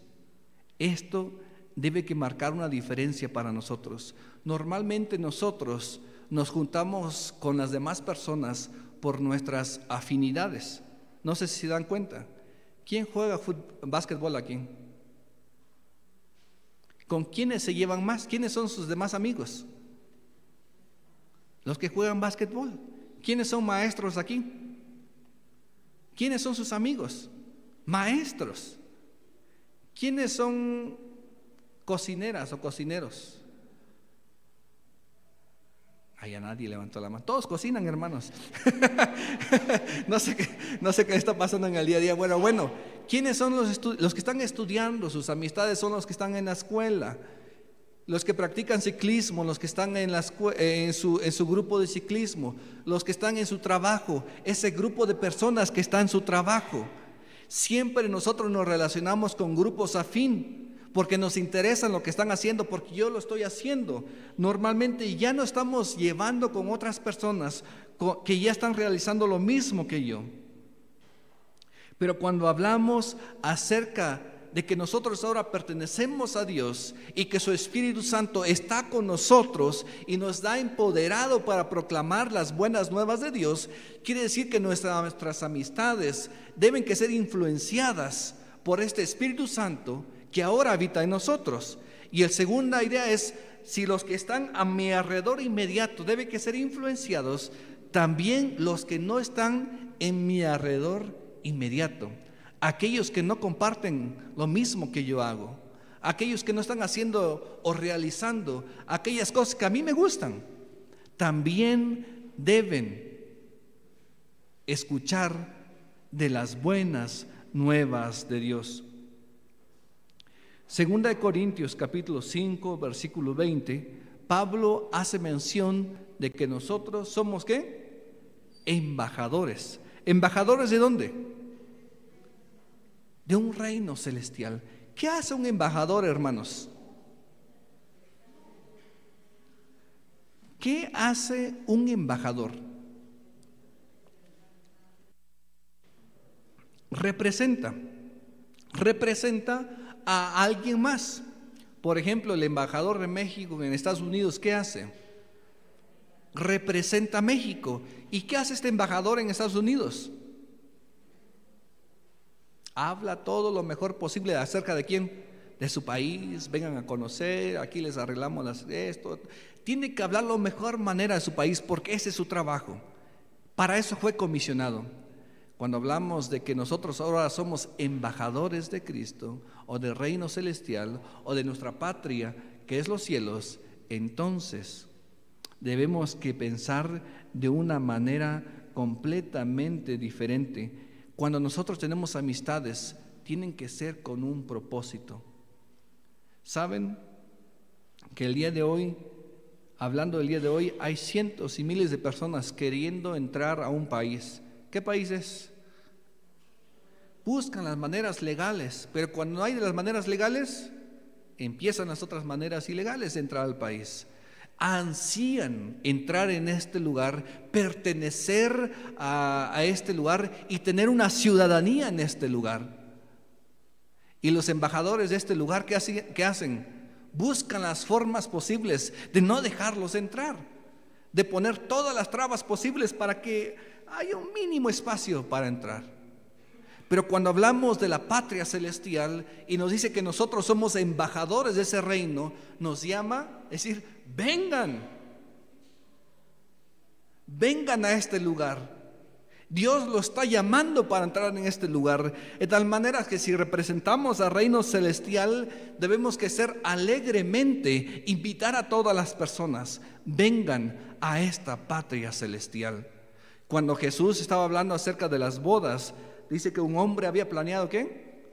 esto debe que marcar una diferencia para nosotros. Normalmente nosotros nos juntamos con las demás personas por nuestras afinidades. No sé si se dan cuenta. ¿Quién juega básquetbol aquí? ¿Con quiénes se llevan más? ¿Quiénes son sus demás amigos? Los que juegan básquetbol. ¿Quiénes son maestros aquí? ¿Quiénes son sus amigos? Maestros. ¿Quiénes son cocineras o cocineros? Ay, a nadie levantó la mano. Todos cocinan, hermanos. No sé qué está pasando en el día a día. Bueno, ¿quiénes son los que están estudiando? Sus amistades son los que están en la escuela, los que practican ciclismo, los que están en su grupo de ciclismo, los que están en su trabajo, ese grupo de personas que está en su trabajo. Siempre nosotros nos relacionamos con grupos afín, porque nos interesa lo que están haciendo, porque yo lo estoy haciendo. Normalmente ya no estamos llevando con otras personas que ya están realizando lo mismo que yo. Pero cuando hablamos acerca de que nosotros ahora pertenecemos a Dios y que su Espíritu Santo está con nosotros y nos da empoderado para proclamar las buenas nuevas de Dios, quiere decir que nuestras amistades deben que ser influenciadas por este Espíritu Santo que ahora habita en nosotros. Y la segunda idea es, si los que están a mi alrededor inmediato deben que ser influenciados, también los que no están en mi alrededor inmediato, aquellos que no comparten lo mismo que yo hago, aquellos que no están haciendo o realizando aquellas cosas que a mí me gustan, también deben escuchar de las buenas nuevas de Dios. Segunda de Corintios capítulo 5 versículo 20, Pablo hace mención de que nosotros somos ¿qué? Embajadores. ¿Embajadores de dónde? De un reino celestial. ¿Qué hace un embajador, hermanos? ¿Qué hace un embajador? Representa a alguien más. Por ejemplo, el embajador de México en Estados Unidos, ¿qué hace? Representa a México. ¿Y qué hace este embajador en Estados Unidos? Habla todo lo mejor posible acerca de quién, de su país. Vengan a conocer, aquí les arreglamos esto. Tiene que hablar la mejor manera de su país, porque ese es su trabajo. Para eso fue comisionado. Cuando hablamos de que nosotros ahora somos embajadores de Cristo, o del reino celestial, o de nuestra patria, que es los cielos, entonces debemos que pensar de una manera completamente diferente. Cuando nosotros tenemos amistades, tienen que ser con un propósito. ¿Saben que el día de hoy hablando del día de hoy, hay cientos y miles de personas queriendo entrar a un país. ¿Qué país es? Buscan las maneras legales, pero cuando no hay de las maneras legales, empiezan las otras maneras ilegales de entrar al país. Ansían entrar en este lugar, pertenecer a este lugar y tener una ciudadanía en este lugar. Y los embajadores de este lugar, ¿qué hacen? Buscan las formas posibles de no dejarlos entrar, de poner todas las trabas posibles para que haya un mínimo espacio para entrar. Pero cuando hablamos de la patria celestial y nos dice que nosotros somos embajadores de ese reino, nos llama, es decir, vengan a este lugar. Dios lo está llamando para entrar en este lugar, de tal manera que si representamos al reino celestial, debemos que ser alegremente, invitar a todas las personas, vengan a esta patria celestial. Cuando Jesús estaba hablando acerca de las bodas, dice que un hombre había planeado ¿qué?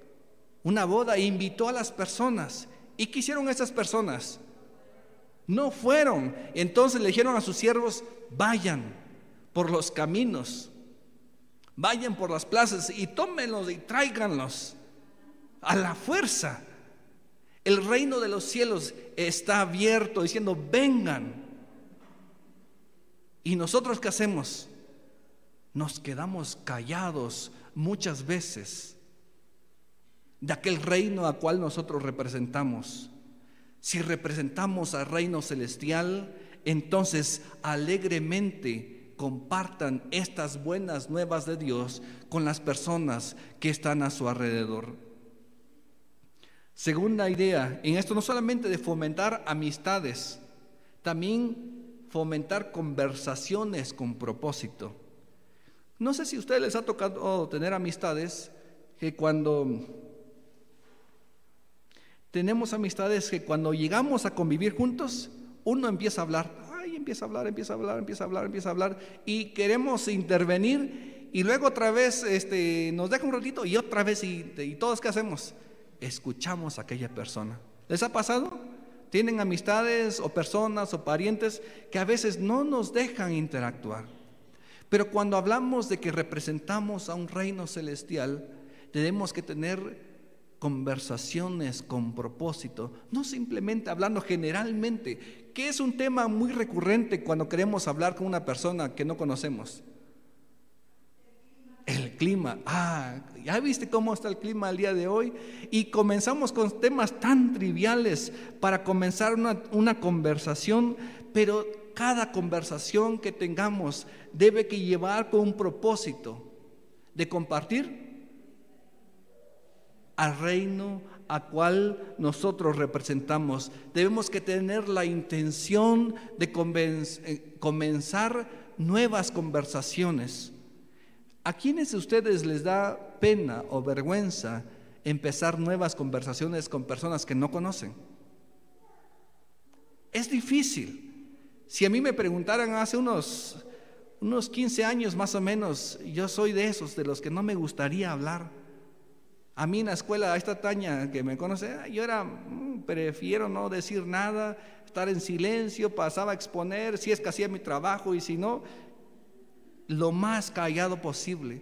Una boda e invitó a las personas. ¿Y qué hicieron esas personas? No fueron. Entonces le dijeron a sus siervos, vayan por los caminos, vayan por las plazas y tómenlos y tráiganlos a la fuerza. El reino de los cielos está abierto diciendo, vengan. ¿Y nosotros qué hacemos? Nos quedamos callados muchas veces de aquel reino a cual nosotros representamos. Si representamos al reino celestial, entonces alegremente compartan estas buenas nuevas de Dios con las personas que están a su alrededor. Segunda idea, en esto no solamente de fomentar amistades, también fomentar conversaciones con propósito. No sé si a ustedes les ha tocado tener amistades que cuando tenemos amistades que cuando llegamos a convivir juntos, uno empieza a hablar, empieza a hablar y queremos intervenir y luego otra vez nos deja un ratito y otra vez y todos ¿qué hacemos? Escuchamos a aquella persona. ¿Les ha pasado? Tienen amistades o personas o parientes que a veces no nos dejan interactuar. Pero cuando hablamos de que representamos a un reino celestial, tenemos que tener conversaciones con propósito, no simplemente hablando generalmente, que es un tema muy recurrente cuando queremos hablar con una persona que no conocemos. El clima, ¿ya viste cómo está el clima el día de hoy? Y comenzamos con temas tan triviales para comenzar una conversación, pero cada conversación que tengamos debe que llevar con un propósito de compartir al reino a cual nosotros representamos. Debemos que tener la intención de comenzar nuevas conversaciones. ¿A quiénes de ustedes les da pena o vergüenza empezar nuevas conversaciones con personas que no conocen? Es difícil. Si a mí me preguntaran hace unos 15 años más o menos, yo soy de esos, de los que no me gustaría hablar. A mí en la escuela, a esta Tania que me conoce, yo prefiero no decir nada, estar en silencio, pasaba a exponer, si es que hacía mi trabajo y si no, lo más callado posible.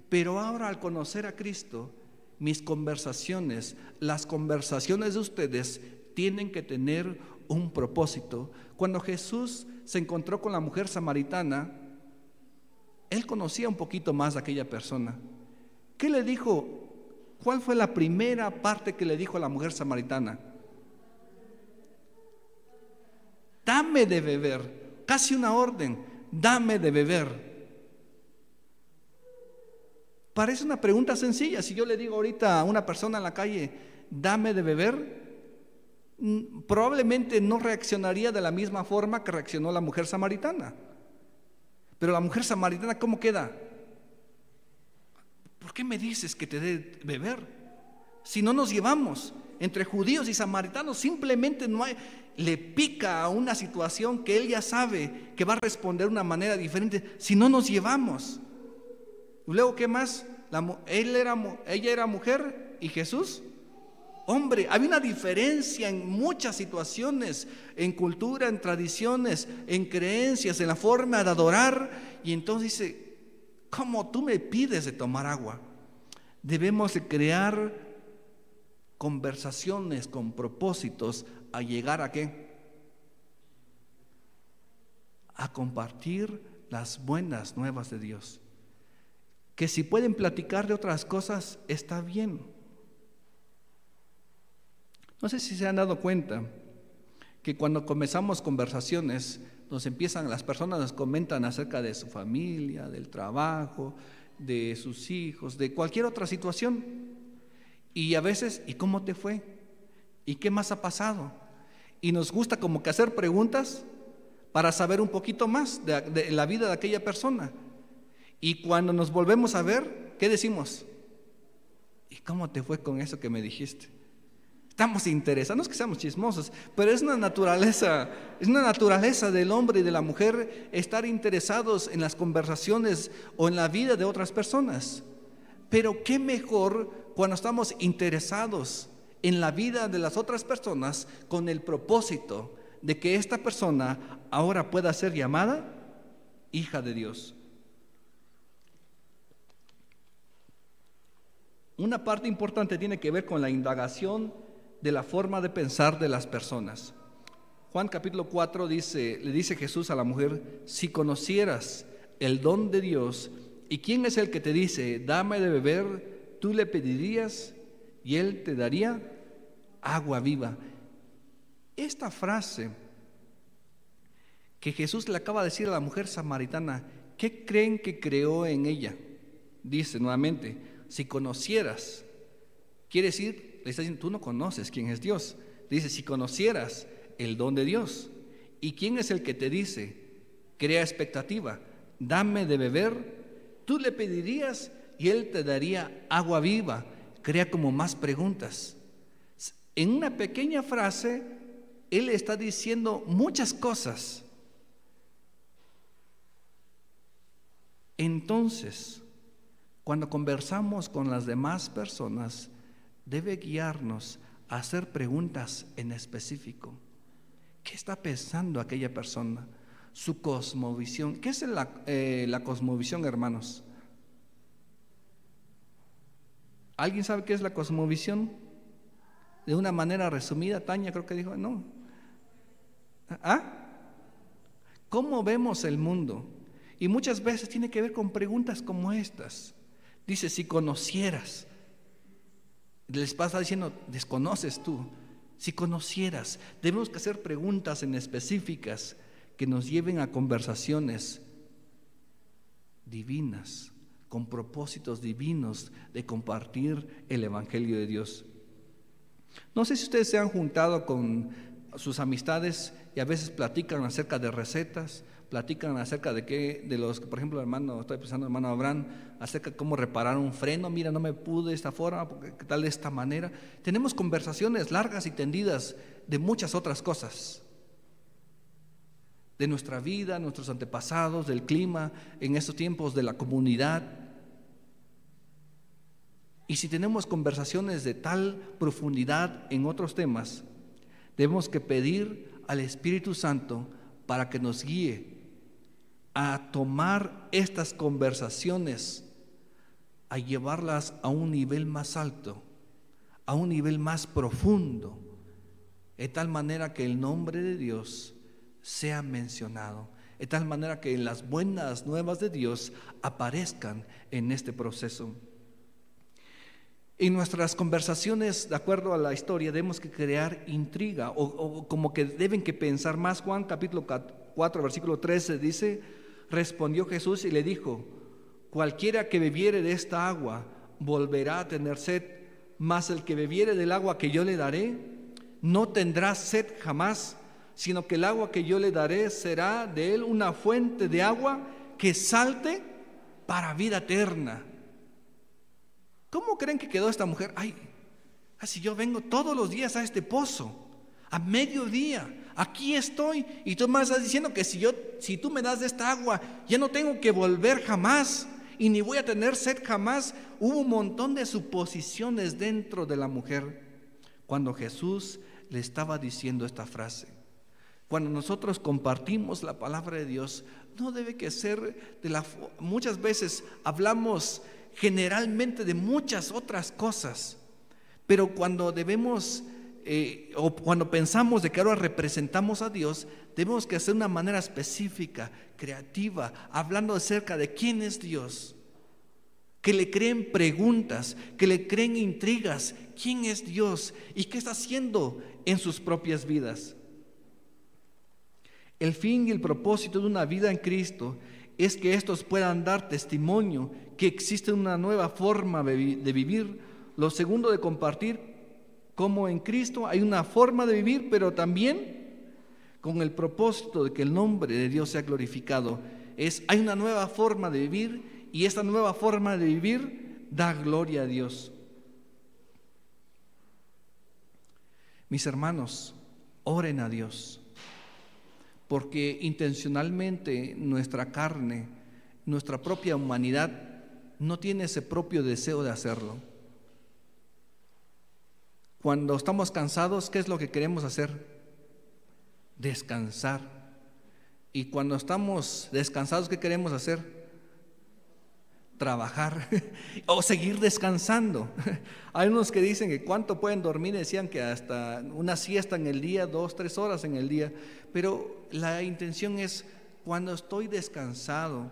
Pero ahora al conocer a Cristo, mis conversaciones, las conversaciones de ustedes tienen que tener un propósito. Cuando Jesús se encontró con la mujer samaritana, Él conocía un poquito más a aquella persona. ¿Qué le dijo? ¿Cuál fue la primera parte que le dijo a la mujer samaritana? Dame de beber, casi una orden, dame de beber. Parece una pregunta sencilla. Si yo le digo ahorita a una persona en la calle, dame de beber, probablemente no reaccionaría de la misma forma que reaccionó la mujer samaritana. Pero la mujer samaritana, ¿cómo queda? ¿Por qué me dices que te dé beber? Si no nos llevamos. Entre judíos y samaritanos simplemente no hay, le pica a una situación que él ya sabe que va a responder de una manera diferente si no nos llevamos. Luego, ¿qué más? Ella era mujer y Jesús Hombre, había una diferencia en muchas situaciones, en cultura, en tradiciones, en creencias, en la forma de adorar. Y entonces dice, ¿cómo tú me pides de tomar agua? Debemos de crear conversaciones con propósitos a llegar ¿a qué? A compartir las buenas nuevas de Dios. Que si pueden platicar de otras cosas, está bien. No sé si se han dado cuenta que cuando comenzamos conversaciones, las personas nos comentan acerca de su familia, del trabajo, de sus hijos, de cualquier otra situación. Y a veces, ¿y cómo te fue? ¿Y qué más ha pasado? Y nos gusta como que hacer preguntas para saber un poquito más de la vida de aquella persona. Y cuando nos volvemos a ver, ¿qué decimos? ¿Y cómo te fue con eso que me dijiste? Estamos interesados, no es que seamos chismosos, pero es una naturaleza del hombre y de la mujer estar interesados en las conversaciones o en la vida de otras personas. Pero qué mejor cuando estamos interesados en la vida de las otras personas con el propósito de que esta persona ahora pueda ser llamada hija de Dios. Una parte importante tiene que ver con la indagación de la forma de pensar de las personas. Juan capítulo 4 le dice Jesús a la mujer, si conocieras el don de Dios y quién es el que te dice, dame de beber, tú le pedirías y él te daría agua viva. Esta frase que Jesús le acaba de decir a la mujer samaritana, ¿qué creen que creó en ella? Dice nuevamente, si conocieras, quiere decir, le está diciendo, tú no conoces quién es Dios. Dice, si conocieras el don de Dios. ¿Y quién es el que te dice? Crea expectativa, dame de beber, tú le pedirías y él te daría agua viva. Crea como más preguntas. En una pequeña frase, él está diciendo muchas cosas. Entonces, cuando conversamos con las demás personas, debe guiarnos a hacer preguntas en específico. ¿Qué está pensando aquella persona? Su cosmovisión. ¿Qué es la cosmovisión, hermanos? ¿Alguien sabe qué es la cosmovisión? De una manera resumida, Tania creo que dijo, no. ¿Cómo vemos el mundo? Y muchas veces tiene que ver con preguntas como estas. Dice, si conocieras. Les pasa diciendo, desconoces tú. Si conocieras, debemos que hacer preguntas en específicas que nos lleven a conversaciones divinas, con propósitos divinos de compartir el Evangelio de Dios. No sé si ustedes se han juntado con sus amistades y a veces platican acerca de recetas, platican acerca de los, por ejemplo, estoy pensando hermano Abraham, acerca de cómo reparar un freno. Mira, no me pude de esta forma, ¿qué tal de esta manera? Tenemos conversaciones largas y tendidas de muchas otras cosas, de nuestra vida, nuestros antepasados, del clima, en estos tiempos de la comunidad. Y si tenemos conversaciones de tal profundidad en otros temas, debemos que pedir al Espíritu Santo para que nos guíe a tomar estas conversaciones, a llevarlas a un nivel más alto, a un nivel más profundo, de tal manera que el nombre de Dios sea mencionado, de tal manera que las buenas nuevas de Dios aparezcan en este proceso. En nuestras conversaciones, de acuerdo a la historia, debemos que crear intriga o como que deben que pensar más. Juan capítulo 4, versículo 13 dice, respondió Jesús y le dijo, cualquiera que bebiere de esta agua volverá a tener sed, mas el que bebiere del agua que yo le daré no tendrá sed jamás, sino que el agua que yo le daré será de él una fuente de agua que salte para vida eterna. ¿Cómo creen que quedó esta mujer? Si yo vengo todos los días a este pozo, a mediodía, aquí estoy, y tú me estás diciendo que si tú me das de esta agua, ya no tengo que volver jamás, y ni voy a tener sed jamás. Hubo un montón de suposiciones dentro de la mujer, cuando Jesús le estaba diciendo esta frase. Cuando nosotros compartimos la palabra de Dios, no debe que ser muchas veces hablamos generalmente de muchas otras cosas, pero cuando o cuando pensamos de que ahora representamos a Dios, debemos que hacer de una manera específica, creativa, hablando acerca de quién es Dios, que le creen preguntas, que le creen intrigas, quién es Dios y qué está haciendo en sus propias vidas. El fin y el propósito de una vida en Cristo es que estos puedan dar testimonio que existe una nueva forma de vivir. Lo segundo, de compartir cómo en Cristo hay una forma de vivir, pero también con el propósito de que el nombre de Dios sea glorificado. Hay una nueva forma de vivir, y esta nueva forma de vivir da gloria a Dios. Mis hermanos, oren a Dios, porque intencionalmente nuestra carne, nuestra propia humanidad, no tiene ese propio deseo de hacerlo. Cuando estamos cansados, ¿qué es lo que queremos hacer? Descansar. Y cuando estamos descansados, ¿qué queremos hacer? Trabajar o seguir descansando. Hay unos que dicen que cuánto pueden dormir, decían que hasta una siesta en el día, 2-3 horas en el día, pero la intención es: cuando estoy descansado,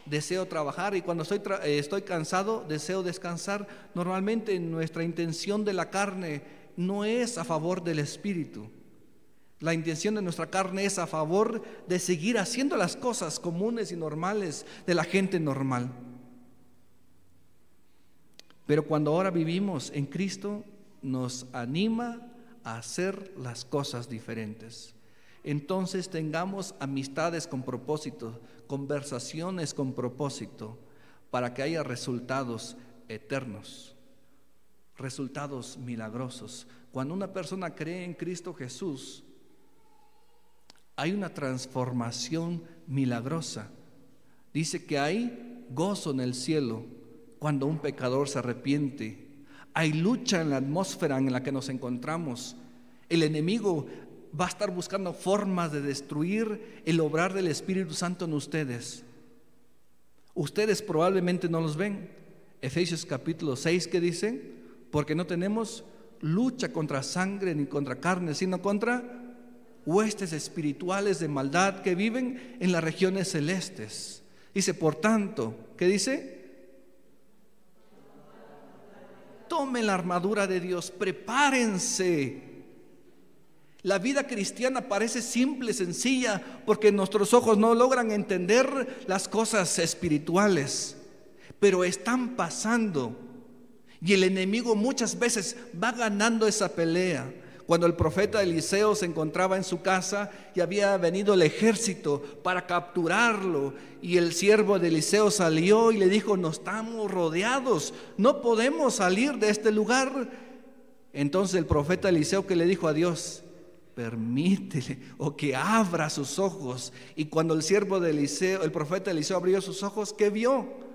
deseo trabajar, y cuando estoy cansado, deseo descansar. Normalmente nuestra intención de la carne no es a favor del espíritu. La intención de nuestra carne es a favor de seguir haciendo las cosas comunes y normales de la gente normal. Pero cuando ahora vivimos en Cristo, nos anima a hacer las cosas diferentes. Entonces tengamos amistades con propósito, conversaciones con propósito, para que haya resultados eternos, resultados milagrosos. Cuando una persona cree en Cristo Jesús, hay una transformación milagrosa. Dice que hay gozo en el cielo cuando un pecador se arrepiente. Hay lucha en la atmósfera en la que nos encontramos. El enemigo va a estar buscando formas de destruir el obrar del Espíritu Santo en ustedes. Ustedes probablemente no los ven. Efesios capítulo 6, ¿qué dice? Porque no tenemos lucha contra sangre ni contra carne, sino contra huestes espirituales de maldad que viven en las regiones celestes. Dice, por tanto, ¿qué dice? Tomen la armadura de Dios, prepárense. La vida cristiana parece simple, sencilla, porque nuestros ojos no logran entender las cosas espirituales, pero están pasando, y el enemigo muchas veces va ganando esa pelea. Cuando el profeta Eliseo se encontraba en su casa y había venido el ejército para capturarlo, y el siervo de Eliseo salió y le dijo: no, estamos rodeados, no podemos salir de este lugar. Entonces el profeta Eliseo, que le dijo a Dios: permítele, o que abra sus ojos. Y cuando el profeta Eliseo abrió sus ojos, ¿qué vio?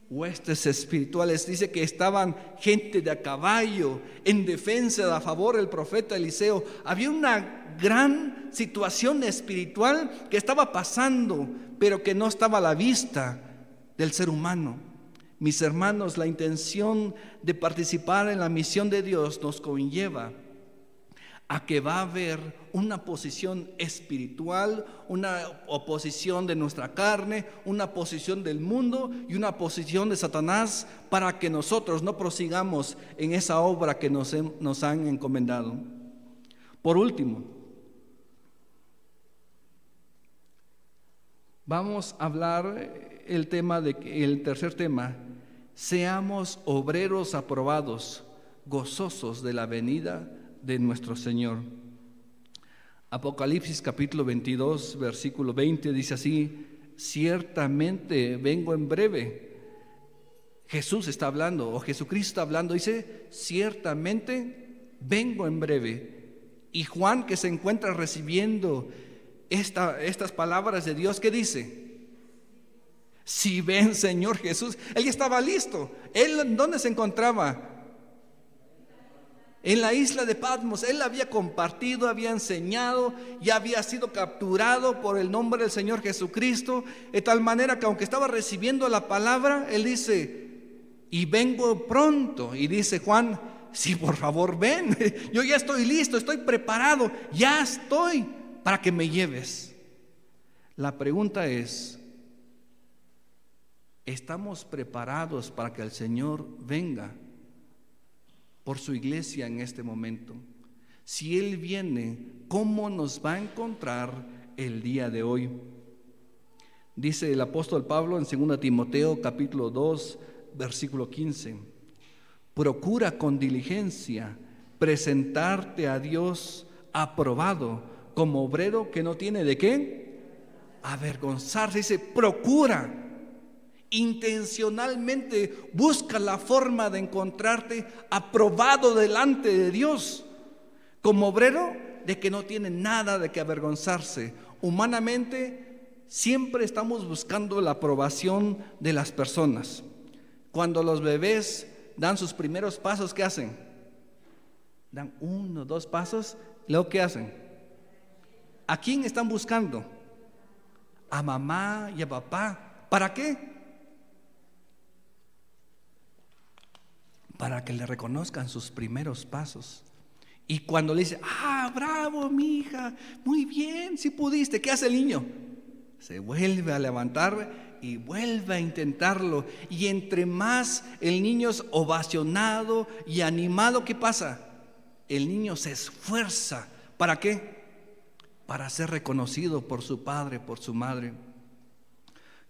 Huestes espirituales. Dice que estaban gente de a caballo en defensa, a favor del profeta Eliseo. Había una gran situación espiritual que estaba pasando, pero que no estaba a la vista del ser humano. Mis hermanos, la intención de participar en la misión de Dios nos conlleva a que va a haber una posición espiritual, una oposición de nuestra carne, una posición del mundo y una posición de Satanás, para que nosotros no prosigamos en esa obra que nos han encomendado. Por último, vamos a hablar el tercer tema: seamos obreros aprobados, gozosos de la venida de nuestro Señor. Apocalipsis capítulo 22, versículo 20 dice así: ciertamente vengo en breve. Jesús está hablando, o Jesucristo está hablando, dice: ciertamente vengo en breve. Y Juan, que se encuentra recibiendo estas palabras de Dios, ¿qué dice? Si ven, Señor Jesús. Él ya estaba listo. ¿Él dónde se encontraba? En la isla de Patmos, él había compartido, había enseñado y había sido capturado por el nombre del Señor Jesucristo, de tal manera que aunque estaba recibiendo la palabra, él dice, y vengo pronto. Y dice Juan, sí, por favor, ven, yo ya estoy listo, estoy preparado, ya estoy para que me lleves. La pregunta es, ¿estamos preparados para que el Señor venga por su iglesia en este momento? Si Él viene, ¿cómo nos va a encontrar el día de hoy? Dice el apóstol Pablo en 2 Timoteo capítulo 2 versículo 15: procura con diligencia presentarte a Dios aprobado, como obrero que no tiene de qué avergonzarse. Dice, procura. Intencionalmente busca la forma de encontrarte aprobado delante de Dios, como obrero de que no tiene nada de que avergonzarse. Humanamente siempre estamos buscando la aprobación de las personas. Cuando los bebés dan sus primeros pasos, ¿qué hacen? Dan 1, 2 pasos, luego ¿qué hacen? ¿A quién están buscando? A mamá y a papá. ¿Para qué? Para que le reconozcan sus primeros pasos. Y cuando le dice, bravo mi hija, muy bien, sí pudiste, ¿qué hace el niño? Se vuelve a levantar y vuelve a intentarlo. Y entre más el niño es ovacionado y animado, ¿qué pasa? El niño se esfuerza. ¿Para qué? Para ser reconocido por su padre, por su madre.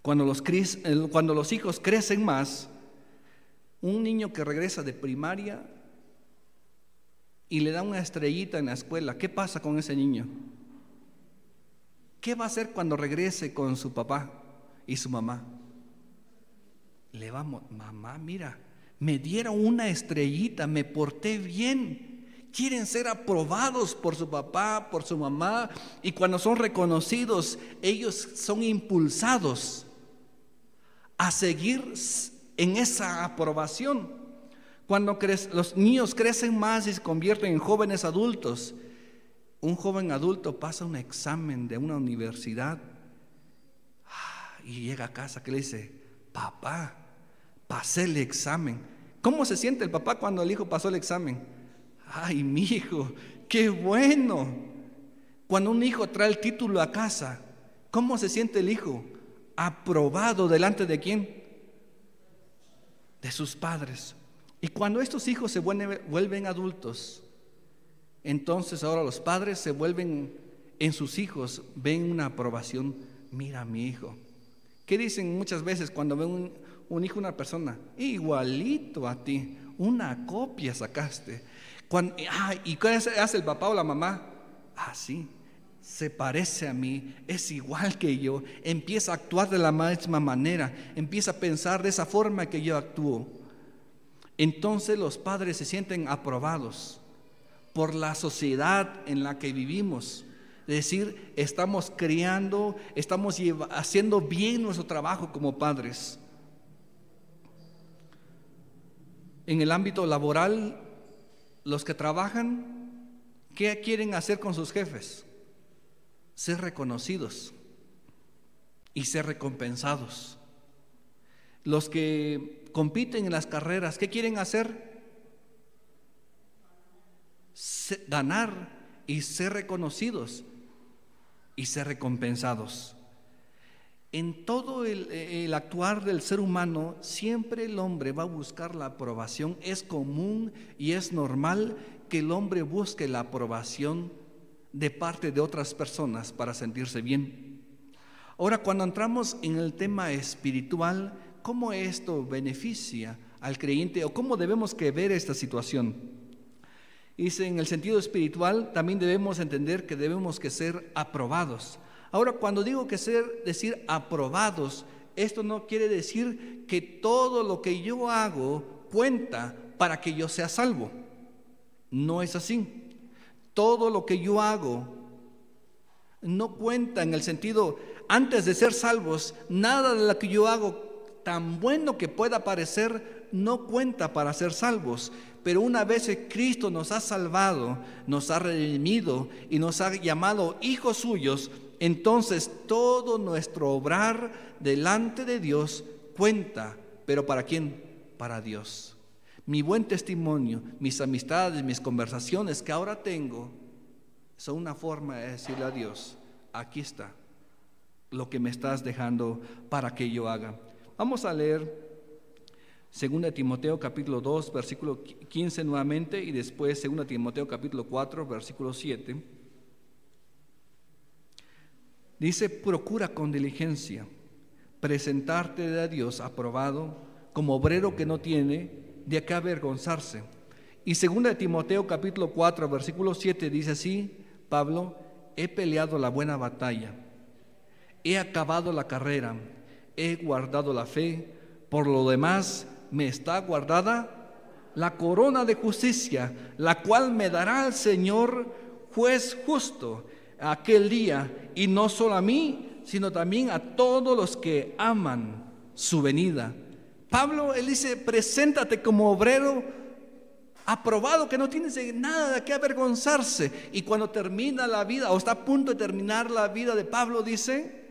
Cuando los hijos crecen más, un niño que regresa de primaria y le da una estrellita en la escuela, ¿qué pasa con ese niño? ¿Qué va a hacer cuando regrese con su papá y su mamá? Mamá, mira, me dieron una estrellita, me porté bien. Quieren ser aprobados por su papá, por su mamá, y cuando son reconocidos, ellos son impulsados a seguir en esa aprobación. Cuando los niños crecen más y se convierten en jóvenes adultos, un joven adulto pasa un examen de una universidad y llega a casa que le dice, papá, pasé el examen. ¿Cómo se siente el papá cuando el hijo pasó el examen? Ay, mi hijo, qué bueno. Cuando un hijo trae el título a casa, ¿cómo se siente el hijo? Aprobado delante de ¿quién? De sus padres. Y cuando estos hijos se vuelven adultos, entonces ahora los padres se vuelven en sus hijos, ven una aprobación. Mira a mi hijo. ¿Qué dicen muchas veces cuando ven un hijo, una persona? Igualito a ti, una copia sacaste. ¿Y qué hace el papá o la mamá? Sí, se parece a mí, es igual que yo. Empieza a actuar de la misma manera, empieza a pensar de esa forma que yo actúo. Entonces los padres se sienten aprobados por la sociedad en la que vivimos. Es decir, estamos criando, estamos haciendo bien nuestro trabajo como padres. En el ámbito laboral, los que trabajan, ¿qué quieren hacer con sus jefes? Ser reconocidos y ser recompensados. Los que compiten en las carreras, ¿qué quieren hacer? Ganar y ser reconocidos y ser recompensados. En todo el actuar del ser humano, siempre el hombre va a buscar la aprobación. Es común y es normal que el hombre busque la aprobación de parte de otras personas para sentirse bien. Ahora, cuando entramos en el tema espiritual, ¿cómo esto beneficia al creyente o cómo debemos que ver esta situación? Dice, en el sentido espiritual también debemos entender que debemos que ser aprobados. Ahora, cuando digo decir aprobados, esto no quiere decir que todo lo que yo hago cuenta para que yo sea salvo. No es así. Todo lo que yo hago no cuenta en el sentido, antes de ser salvos, nada de lo que yo hago, tan bueno que pueda parecer, no cuenta para ser salvos. Pero una vez que Cristo nos ha salvado, nos ha redimido y nos ha llamado hijos suyos, entonces todo nuestro obrar delante de Dios cuenta. ¿Pero para quién? Para Dios. Mi buen testimonio, mis amistades, mis conversaciones que ahora tengo, son una forma de decirle a Dios: aquí está lo que me estás dejando para que yo haga. Vamos a leer 2 Timoteo capítulo 2, versículo 15 nuevamente, y después 2 Timoteo capítulo 4, versículo 7. Dice: procura con diligencia presentarte a Dios aprobado, como obrero que no tiene de qué avergonzarse. Y 2 Timoteo capítulo 4, versículo 7 dice así, Pablo: he peleado la buena batalla, he acabado la carrera, he guardado la fe, por lo demás me está guardada la corona de justicia, la cual me dará el Señor, juez justo, aquel día, y no solo a mí, sino también a todos los que aman su venida. Pablo, él dice: preséntate como obrero aprobado, que no tienes nada de qué avergonzarse. Y cuando termina la vida, o está a punto de terminar la vida de Pablo, dice: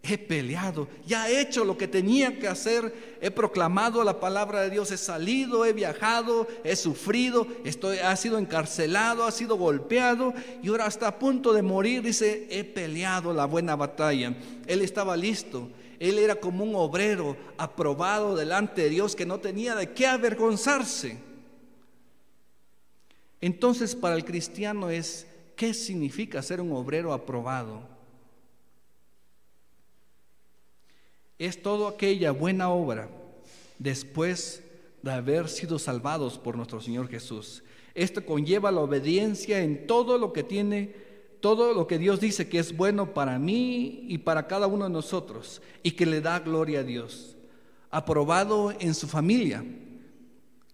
he peleado, ya he hecho lo que tenía que hacer, he proclamado la palabra de Dios, he salido, he viajado, he sufrido, ha sido encarcelado, ha sido golpeado, y ahora está a punto de morir. Dice: he peleado la buena batalla. Él estaba listo, él era como un obrero aprobado delante de Dios, que no tenía de qué avergonzarse. Entonces, para el cristiano ¿qué significa ser un obrero aprobado? Es toda aquella buena obra después de haber sido salvados por nuestro Señor Jesús. Esto conlleva la obediencia en todo lo que Dios dice que es bueno para mí y para cada uno de nosotros, y que le da gloria a Dios. Aprobado en su familia.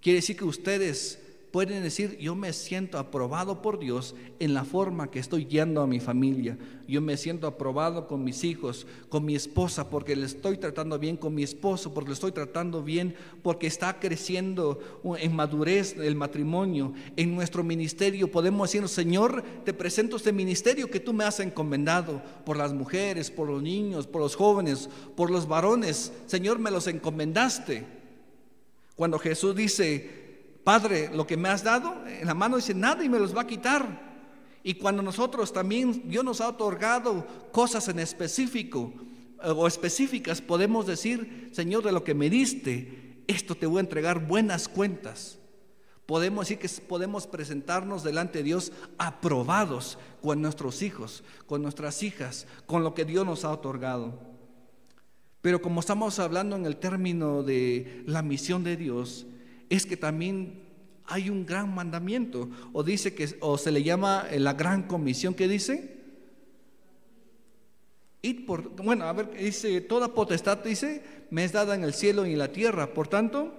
Quiere decir que ustedes pueden decir: yo me siento aprobado por Dios en la forma que estoy guiando a mi familia. Yo me siento aprobado con mis hijos, con mi esposa, porque le estoy tratando bien, con mi esposo, porque le estoy tratando bien, porque está creciendo en madurez el matrimonio. En nuestro ministerio podemos decir: Señor, te presento este ministerio que tú me has encomendado, por las mujeres, por los niños, por los jóvenes, por los varones. Señor, me los encomendaste. Cuando Jesús dice: Padre, lo que me has dado en la mano, dice, nada y me los va a quitar. Y cuando nosotros también, Dios nos ha otorgado cosas en específico o específicas, podemos decir: Señor, de lo que me diste, esto te voy a entregar buenas cuentas. Podemos decir que podemos presentarnos delante de Dios aprobados con nuestros hijos, con nuestras hijas, con lo que Dios nos ha otorgado. Pero como estamos hablando en el término de la misión de Dios, es que también hay un gran mandamiento, o se le llama la gran comisión, que dice: dice, toda potestad, dice, me es dada en el cielo y en la tierra, por tanto,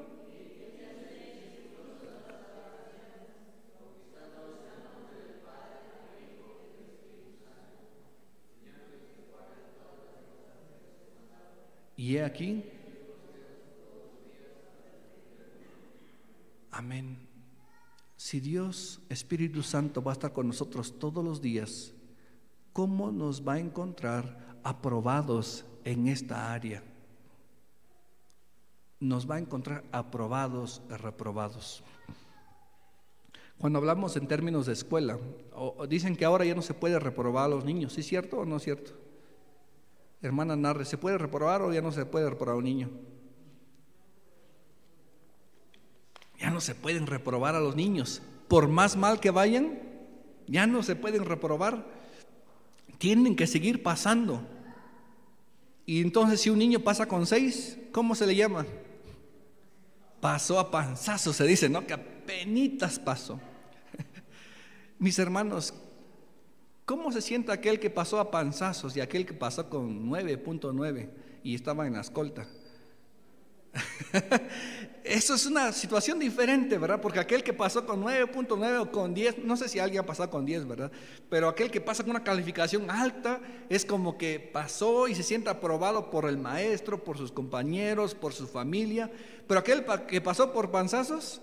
y he aquí. Amén. Si Dios, Espíritu Santo, va a estar con nosotros todos los días, ¿cómo nos va a encontrar aprobados en esta área? Nos va a encontrar aprobados y reprobados. Cuando hablamos en términos de escuela, dicen que ahora ya no se puede reprobar a los niños. ¿Sí es cierto o no es cierto? Hermana Narre, ¿se puede reprobar o ya no se puede reprobar a un niño? Ya no se pueden reprobar a los niños. Por más mal que vayan, ya no se pueden reprobar. Tienen que seguir pasando. Y entonces, si un niño pasa con 6, ¿cómo se le llama? Pasó a panzazo, se dice, ¿no? Que apenitas pasó. Mis hermanos, ¿cómo se siente aquel que pasó a panzazos y aquel que pasó con 9.9 y estaba en la escolta? Eso es una situación diferente, ¿verdad? Porque aquel que pasó con 9.9 o con 10, no sé si alguien ha pasado con 10, ¿verdad? Pero aquel que pasa con una calificación alta es como que pasó y se siente aprobado por el maestro, por sus compañeros, por su familia. Pero aquel que pasó por panzazos,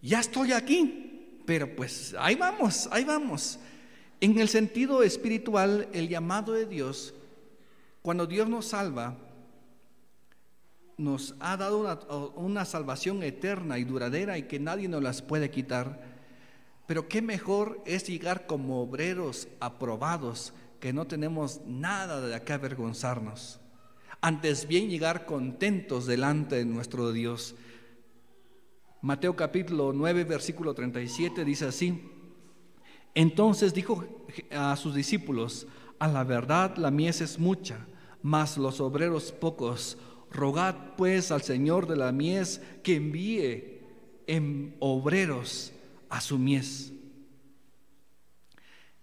ya estoy aquí, pero pues ahí vamos, ahí vamos. En el sentido espiritual, el llamado de Dios, cuando Dios nos salva, nos ha dado una salvación eterna y duradera y que nadie nos las puede quitar. Pero qué mejor es llegar como obreros aprobados, que no tenemos nada de qué avergonzarnos. Antes bien llegar contentos delante de nuestro Dios. Mateo capítulo 9, versículo 37 dice así: entonces dijo a sus discípulos: a la verdad la mies es mucha, mas los obreros pocos. Rogad pues al Señor de la mies que envíe en obreros a su mies.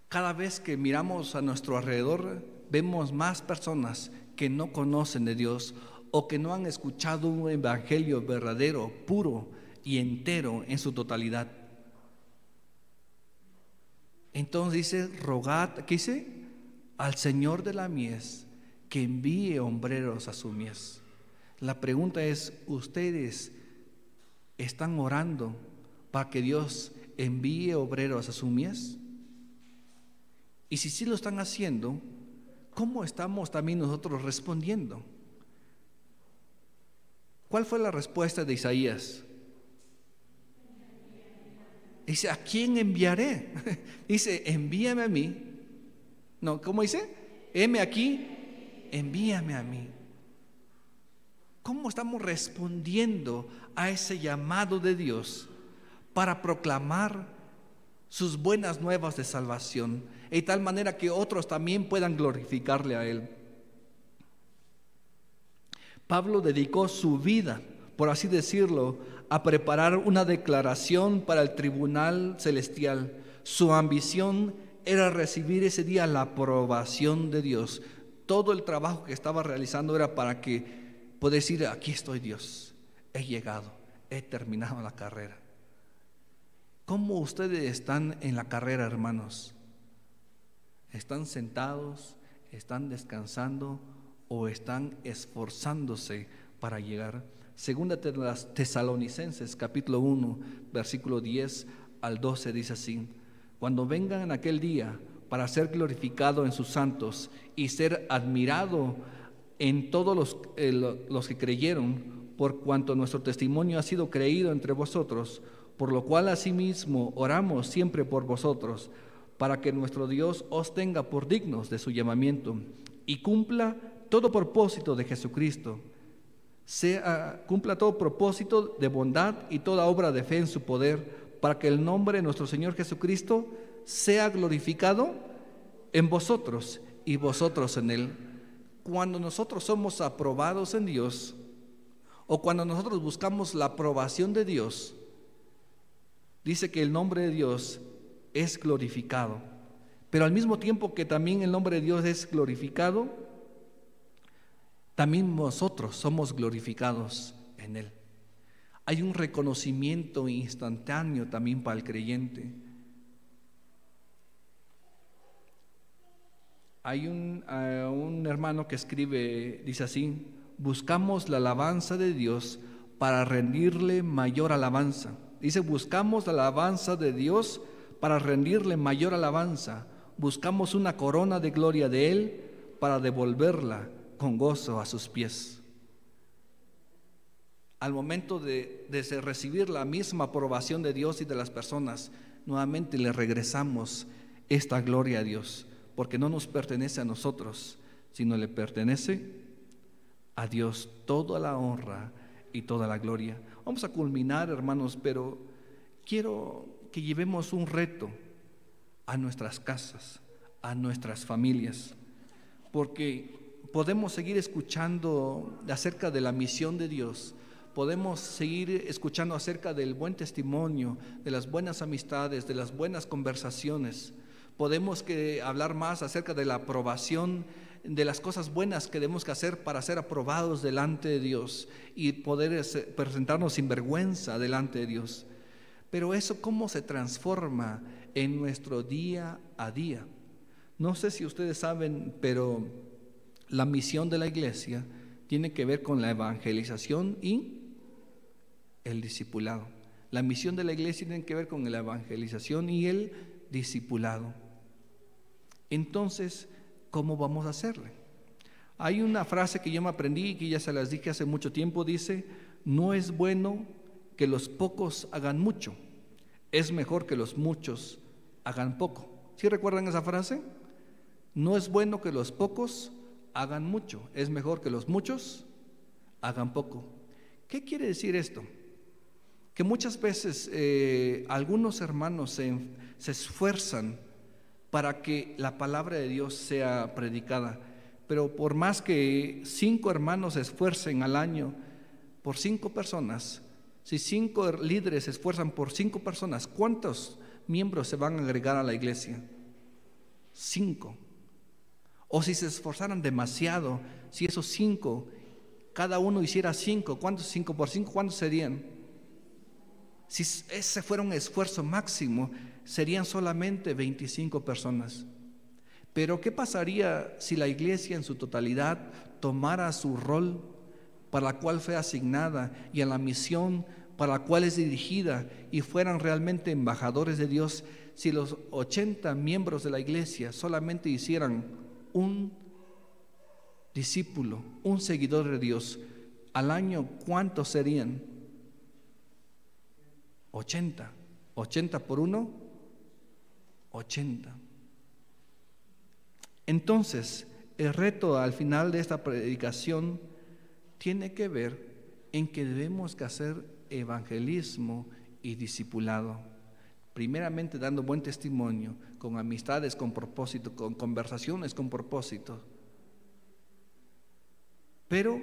Cada vez que miramos a nuestro alrededor, vemos más personas que no conocen de Dios o que no han escuchado un evangelio verdadero, puro y entero en su totalidad. Entonces dice: rogad, ¿qué dice? Al Señor de la mies que envíe obreros a su mies. La pregunta es: ¿ustedes están orando para que Dios envíe obreros a su mies? Y si sí lo están haciendo, ¿cómo estamos también nosotros respondiendo? ¿Cuál fue la respuesta de Isaías? Dice: ¿a quién enviaré? Dice: envíame a mí. No, ¿cómo dice? Heme aquí, envíame a mí. ¿Cómo estamos respondiendo a ese llamado de Dios para proclamar sus buenas nuevas de salvación, de tal manera que otros también puedan glorificarle a Él? Pablo dedicó su vida, por así decirlo, a preparar una declaración para el tribunal celestial. Su ambición era recibir ese día la aprobación de Dios. Todo el trabajo que estaba realizando era para que pueda decir: aquí estoy, Dios, he llegado, he terminado la carrera. ¿Cómo ustedes están en la carrera, hermanos? ¿Están sentados? ¿Están descansando? ¿O están esforzándose para llegar? Segunda de las Tesalonicenses capítulo 1 versículo 10 al 12 dice así: cuando vengan en aquel día para ser glorificado en sus santos y ser admirado en todos los que creyeron, por cuanto nuestro testimonio ha sido creído entre vosotros, por lo cual asimismo oramos siempre por vosotros, para que nuestro Dios os tenga por dignos de su llamamiento y cumpla todo propósito de Jesucristo, cumpla todo propósito de bondad y toda obra de fe en su poder, para que el nombre de nuestro Señor Jesucristo sea glorificado en vosotros y vosotros en Él. Cuando nosotros somos aprobados en Dios, o cuando nosotros buscamos la aprobación de Dios, dice que el nombre de Dios es glorificado. Pero al mismo tiempo que también el nombre de Dios es glorificado, también nosotros somos glorificados en Él. Hay un reconocimiento instantáneo también para el creyente. Hay un hermano que escribe, dice así: buscamos la alabanza de Dios para rendirle mayor alabanza. Dice: buscamos la alabanza de Dios para rendirle mayor alabanza. Buscamos una corona de gloria de Él para devolverla con gozo a sus pies. Al momento de recibir la misma aprobación de Dios y de las personas, nuevamente le regresamos esta gloria a Dios, porque no nos pertenece a nosotros, sino le pertenece a Dios toda la honra y toda la gloria. Vamos a culminar, hermanos, pero quiero que llevemos un reto a nuestras casas, a nuestras familias, porque podemos seguir escuchando acerca de la misión de Dios, podemos seguir escuchando acerca del buen testimonio, de las buenas amistades, de las buenas conversaciones. Podemos hablar más acerca de la aprobación de las cosas buenas que debemos que hacer para ser aprobados delante de Dios y poder presentarnos sin vergüenza delante de Dios. Pero eso, ¿cómo se transforma en nuestro día a día? No sé si ustedes saben, pero la misión de la iglesia tiene que ver con la evangelización y el discipulado. La misión de la iglesia tiene que ver con la evangelización y el discipulado. Entonces, ¿cómo vamos a hacerle? Hay una frase que yo me aprendí y que ya se las dije hace mucho tiempo, dice: no es bueno que los pocos hagan mucho, es mejor que los muchos hagan poco. ¿Sí recuerdan esa frase? No es bueno que los pocos hagan mucho, es mejor que los muchos hagan poco. ¿Qué quiere decir esto? Que muchas veces algunos hermanos se esfuerzan para que la palabra de Dios sea predicada, pero por más que 5 hermanos se esfuercen al año por 5 personas, si 5 líderes se esfuerzan por 5 personas, ¿cuántos miembros se van a agregar a la iglesia? 5. O si se esforzaran demasiado, si esos 5, cada uno hiciera 5, ¿cuántos 5 por 5? ¿Cuántos serían? Si ese fuera un esfuerzo máximo, serían solamente 25 personas. Pero ¿qué pasaría si la iglesia en su totalidad tomara su rol para la cual fue asignada y en la misión para la cual es dirigida y fueran realmente embajadores de Dios? Si los 80 miembros de la iglesia solamente hicieran un discípulo, un seguidor de Dios, al año, ¿cuántos serían? 80. 80 por 1, 80. Entonces, el reto al final de esta predicación tiene que ver en que debemos que hacer evangelismo y discipulado. Primeramente dando buen testimonio, con amistades con propósito, con conversaciones con propósito. Pero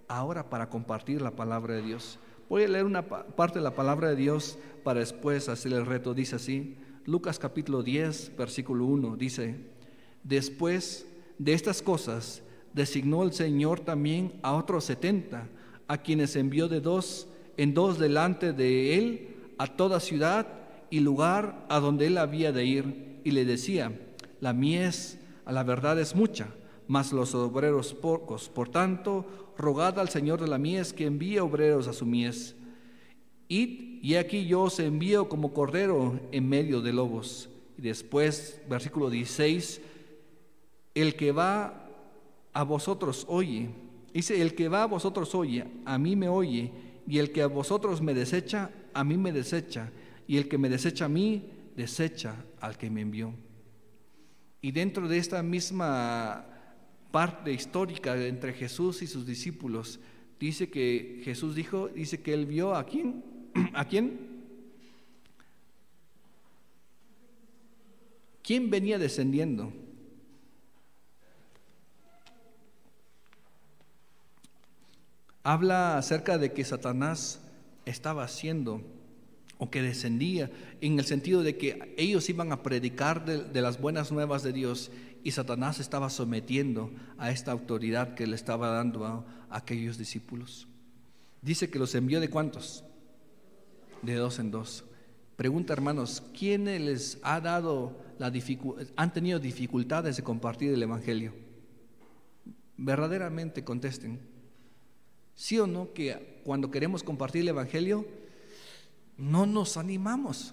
ahora para compartir la palabra de Dios. Voy a leer una parte de la palabra de Dios para después hacer el reto. Dice así, Lucas capítulo 10, versículo 1, dice: después de estas cosas, designó el Señor también a otros 70, a quienes envió de 2 en 2 delante de él a toda ciudad y lugar a donde él había de ir, y le decía: la mies a la verdad es mucha, mas los obreros pocos. Por tanto, rogad al Señor de la mies que envíe obreros a su mies. Id, y aquí yo os envío como cordero en medio de lobos. Y después, versículo 16, el que va a vosotros oye. Dice: el que va a vosotros oye, a mí me oye, y el que a vosotros me desecha, a mí me desecha, y el que me desecha a mí, desecha al que me envió. Y dentro de esta misma parte histórica entre Jesús y sus discípulos, dice que Jesús dice que él vio ¿a quién? ¿A quién? ¿Quién venía descendiendo? Habla acerca de que Satanás estaba haciendo o que descendía, en el sentido de que ellos iban a predicar de las buenas nuevas de Dios, y Satanás estaba sometiendo a esta autoridad que le estaba dando a aquellos discípulos. Dice que los envió ¿de cuántos? De 2 en 2. Pregunta, hermanos, ¿quiénes les ha dado han tenido dificultades de compartir el evangelio? Verdaderamente contesten. ¿Sí o no que cuando queremos compartir el evangelio no nos animamos?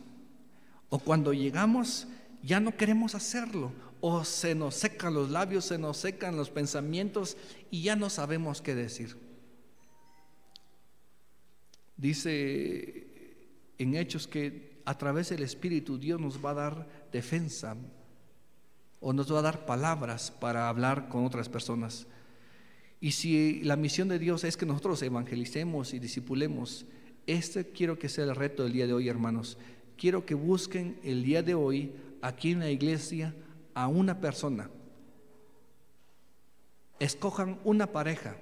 O cuando llegamos ya no queremos hacerlo, o se nos secan los labios, se nos secan los pensamientos y ya no sabemos qué decir. Dice en Hechos que a través del Espíritu Dios nos va a dar defensa o nos va a dar palabras para hablar con otras personas. Y si la misión de Dios es que nosotros evangelicemos y discipulemos, quiero que sea el reto del día de hoy, hermanos. Quiero que busquen el día de hoy aquí en la iglesia a una persona. Escojan una pareja.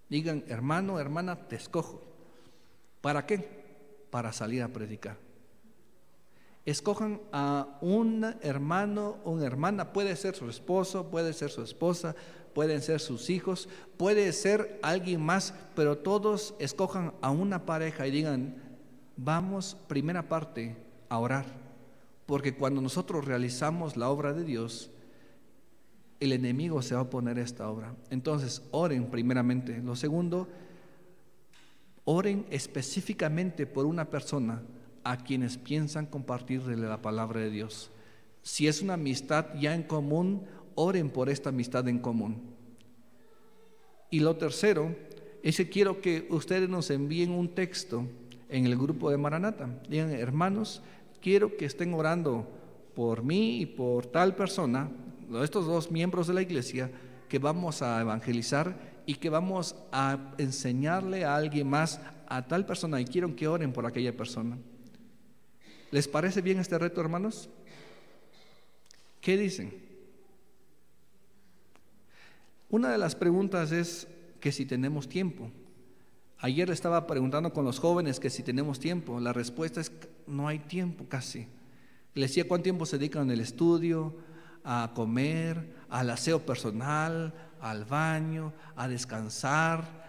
Digan: hermano, hermana, te escojo. ¿Para qué? Para salir a predicar. escojan a un hermano, una hermana, puede ser su esposo, puede ser su esposa, pueden ser sus hijos, puede ser alguien más, pero todos escojan a una pareja y digan, vamos, primera parte, a orar, porque cuando nosotros realizamos la obra de Dios, el enemigo se va a oponer a esta obra. Entonces, oren primeramente. Lo segundo, oren específicamente por una persona a quienes piensan compartirle la palabra de Dios. Si es una amistad ya en común, oren por esta amistad en común. Y lo tercero es que quiero que ustedes nos envíen un texto en el grupo de Maranata. Digan, hermanos, quiero que estén orando por mí y por tal persona, estos dos miembros de la iglesia, que vamos a evangelizar y que vamos a enseñarle a alguien más, a tal persona, y quiero que oren por aquella persona. ¿Les parece bien este reto, hermanos? ¿Qué dicen? Una de las preguntas es que si tenemos tiempo. Ayer estaba preguntando con los jóvenes que si tenemos tiempo. La respuesta es que no hay tiempo casi. Les decía cuánto tiempo se dedican al estudio, a comer, al aseo personal, al baño, a descansar.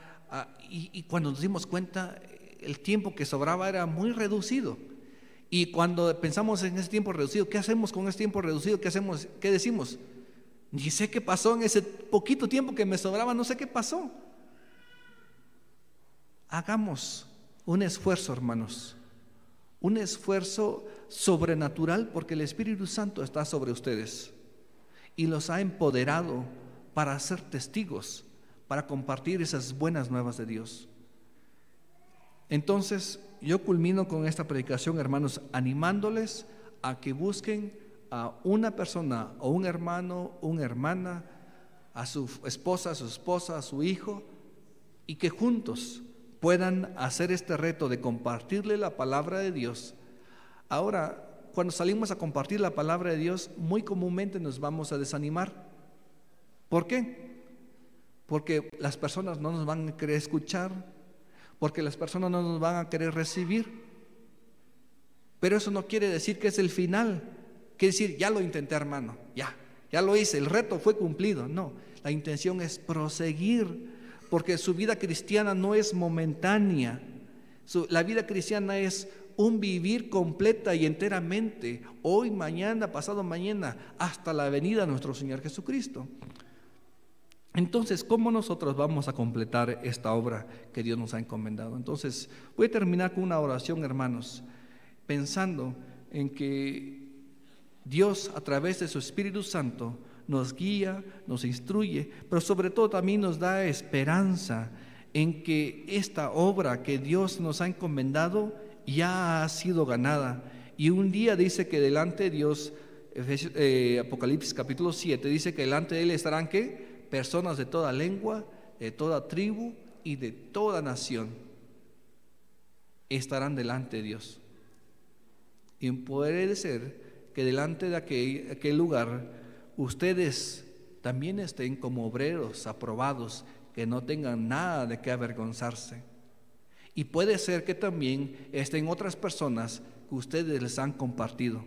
Y cuando nos dimos cuenta, el tiempo que sobraba era muy reducido. Y cuando pensamos en ese tiempo reducido, ¿qué hacemos con ese tiempo reducido? ¿Qué hacemos? ¿Qué decimos? Ni sé qué pasó en ese poquito tiempo que me sobraba, no sé qué pasó. Hagamos un esfuerzo, hermanos, un esfuerzo sobrenatural, porque el Espíritu Santo está sobre ustedes y los ha empoderado para ser testigos, para compartir esas buenas nuevas de Dios. Entonces, yo culmino con esta predicación, hermanos, animándoles a que busquen a una persona o un hermano, una hermana, a su esposa, a su hijo, y que juntos puedan hacer este reto de compartirle la palabra de Dios. Ahora, cuando salimos a compartir la palabra de Dios, muy comúnmente nos vamos a desanimar. ¿Por qué? Porque las personas no nos van a querer escuchar, porque las personas no nos van a querer recibir. Pero eso no quiere decir que es el final. Quiere decir, ya lo intenté, hermano, ya lo hice, el reto fue cumplido. No, la intención es proseguir, porque su vida cristiana no es momentánea. La vida cristiana es un vivir completa y enteramente, hoy, mañana, pasado mañana, hasta la venida de nuestro Señor Jesucristo. Entonces, ¿cómo nosotros vamos a completar esta obra que Dios nos ha encomendado? Entonces, voy a terminar con una oración, hermanos, pensando en que Dios, a través de su Espíritu Santo, nos guía, nos instruye, pero sobre todo también nos da esperanza en que esta obra que Dios nos ha encomendado ya ha sido ganada. Y un día dice que delante de Dios, Apocalipsis capítulo 7, dice que delante de Él estarán ¿qué? Personas de toda lengua, de toda tribu y de toda nación estarán delante de Dios. Y puede ser que delante de aquel lugar ustedes también estén como obreros aprobados, que no tengan nada de qué avergonzarse. Y puede ser que también estén otras personas que ustedes les han compartido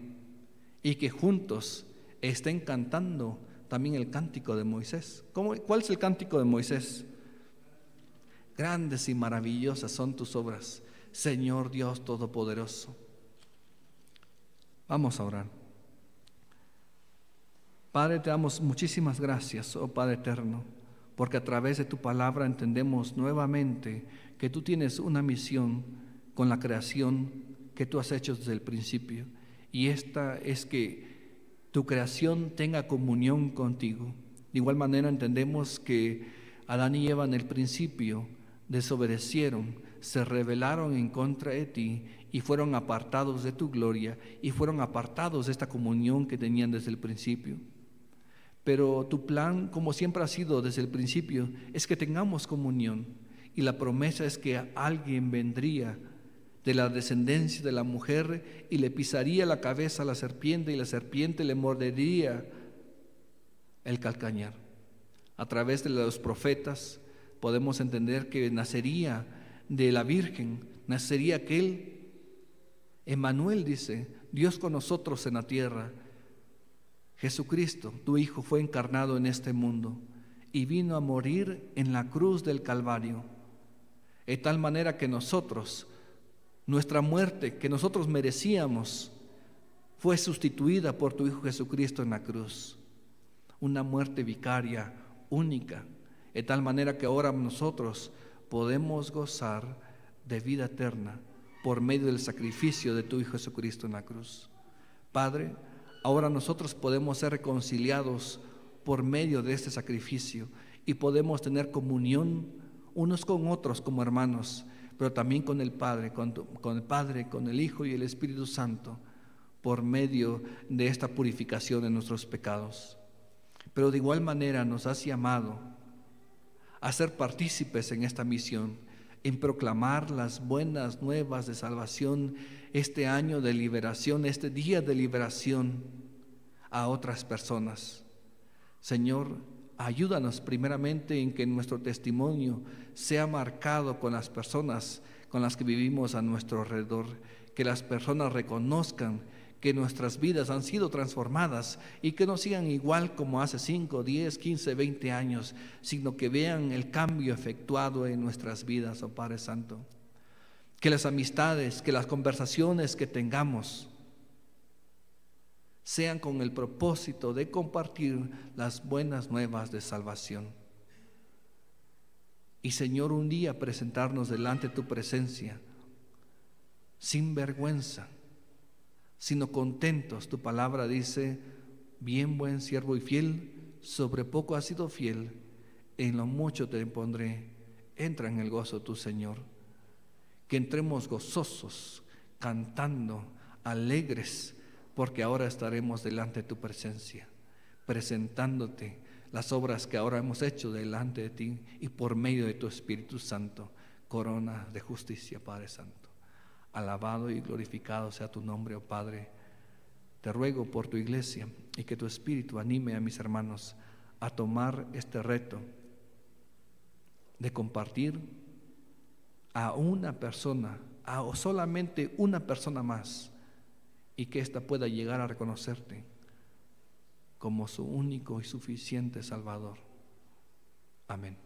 y que juntos estén cantando también el cántico de Moisés. ¿Cuál es el cántico de Moisés? Grandes y maravillosas son tus obras, Señor Dios Todopoderoso. Vamos a orar. Padre, te damos muchísimas gracias, oh Padre eterno, porque a través de tu palabra entendemos nuevamente que tú tienes una misión con la creación que tú has hecho desde el principio, y esta es que tu creación tenga comunión contigo. De igual manera entendemos que Adán y Eva en el principio desobedecieron, se rebelaron en contra de ti y fueron apartados de tu gloria y fueron apartados de esta comunión que tenían desde el principio. Pero tu plan, como siempre ha sido desde el principio, es que tengamos comunión, y la promesa es que alguien vendría de la descendencia de la mujer y le pisaría la cabeza a la serpiente y la serpiente le mordería el calcañar. A través de los profetas podemos entender que nacería de la Virgen, nacería aquel Emmanuel dice, Dios con nosotros en la tierra. Jesucristo, tu Hijo, fue encarnado en este mundo y vino a morir en la cruz del Calvario, de tal manera que nosotros, nuestra muerte que nosotros merecíamos, fue sustituida por tu Hijo Jesucristo en la cruz. Una muerte vicaria, única, de tal manera que ahora nosotros podemos gozar de vida eterna por medio del sacrificio de tu Hijo Jesucristo en la cruz. Padre, ahora nosotros podemos ser reconciliados por medio de este sacrificio y podemos tener comunión unos con otros como hermanos, pero también con el Padre, con el Hijo y el Espíritu Santo, por medio de esta purificación de nuestros pecados. Pero de igual manera nos has llamado a ser partícipes en esta misión, en proclamar las buenas nuevas de salvación este año de liberación, este día de liberación a otras personas. Señor, ayúdanos primeramente en que nuestro testimonio sea marcado con las personas con las que vivimos a nuestro alrededor, que las personas reconozcan que nuestras vidas han sido transformadas y que no sigan igual como hace 5, 10, 15, 20 años, sino que vean el cambio efectuado en nuestras vidas, oh Padre Santo. Que las amistades, que las conversaciones que tengamos sean con el propósito de compartir las buenas nuevas de salvación. Y Señor, un día presentarnos delante de tu presencia sin vergüenza, sino contentos. Tu palabra dice, bien buen siervo y fiel, sobre poco has sido fiel, en lo mucho te pondré, entra en el gozo tu Señor. Que entremos gozosos, cantando, alegres, porque ahora estaremos delante de tu presencia, presentándote las obras que ahora hemos hecho delante de ti y por medio de tu Espíritu Santo, corona de justicia, Padre Santo. Alabado y glorificado sea tu nombre, oh Padre. Te ruego por tu iglesia y que tu Espíritu anime a mis hermanos a tomar este reto de compartir a una persona, a solamente una persona más, y que ésta pueda llegar a reconocerte como su único y suficiente Salvador. Amén.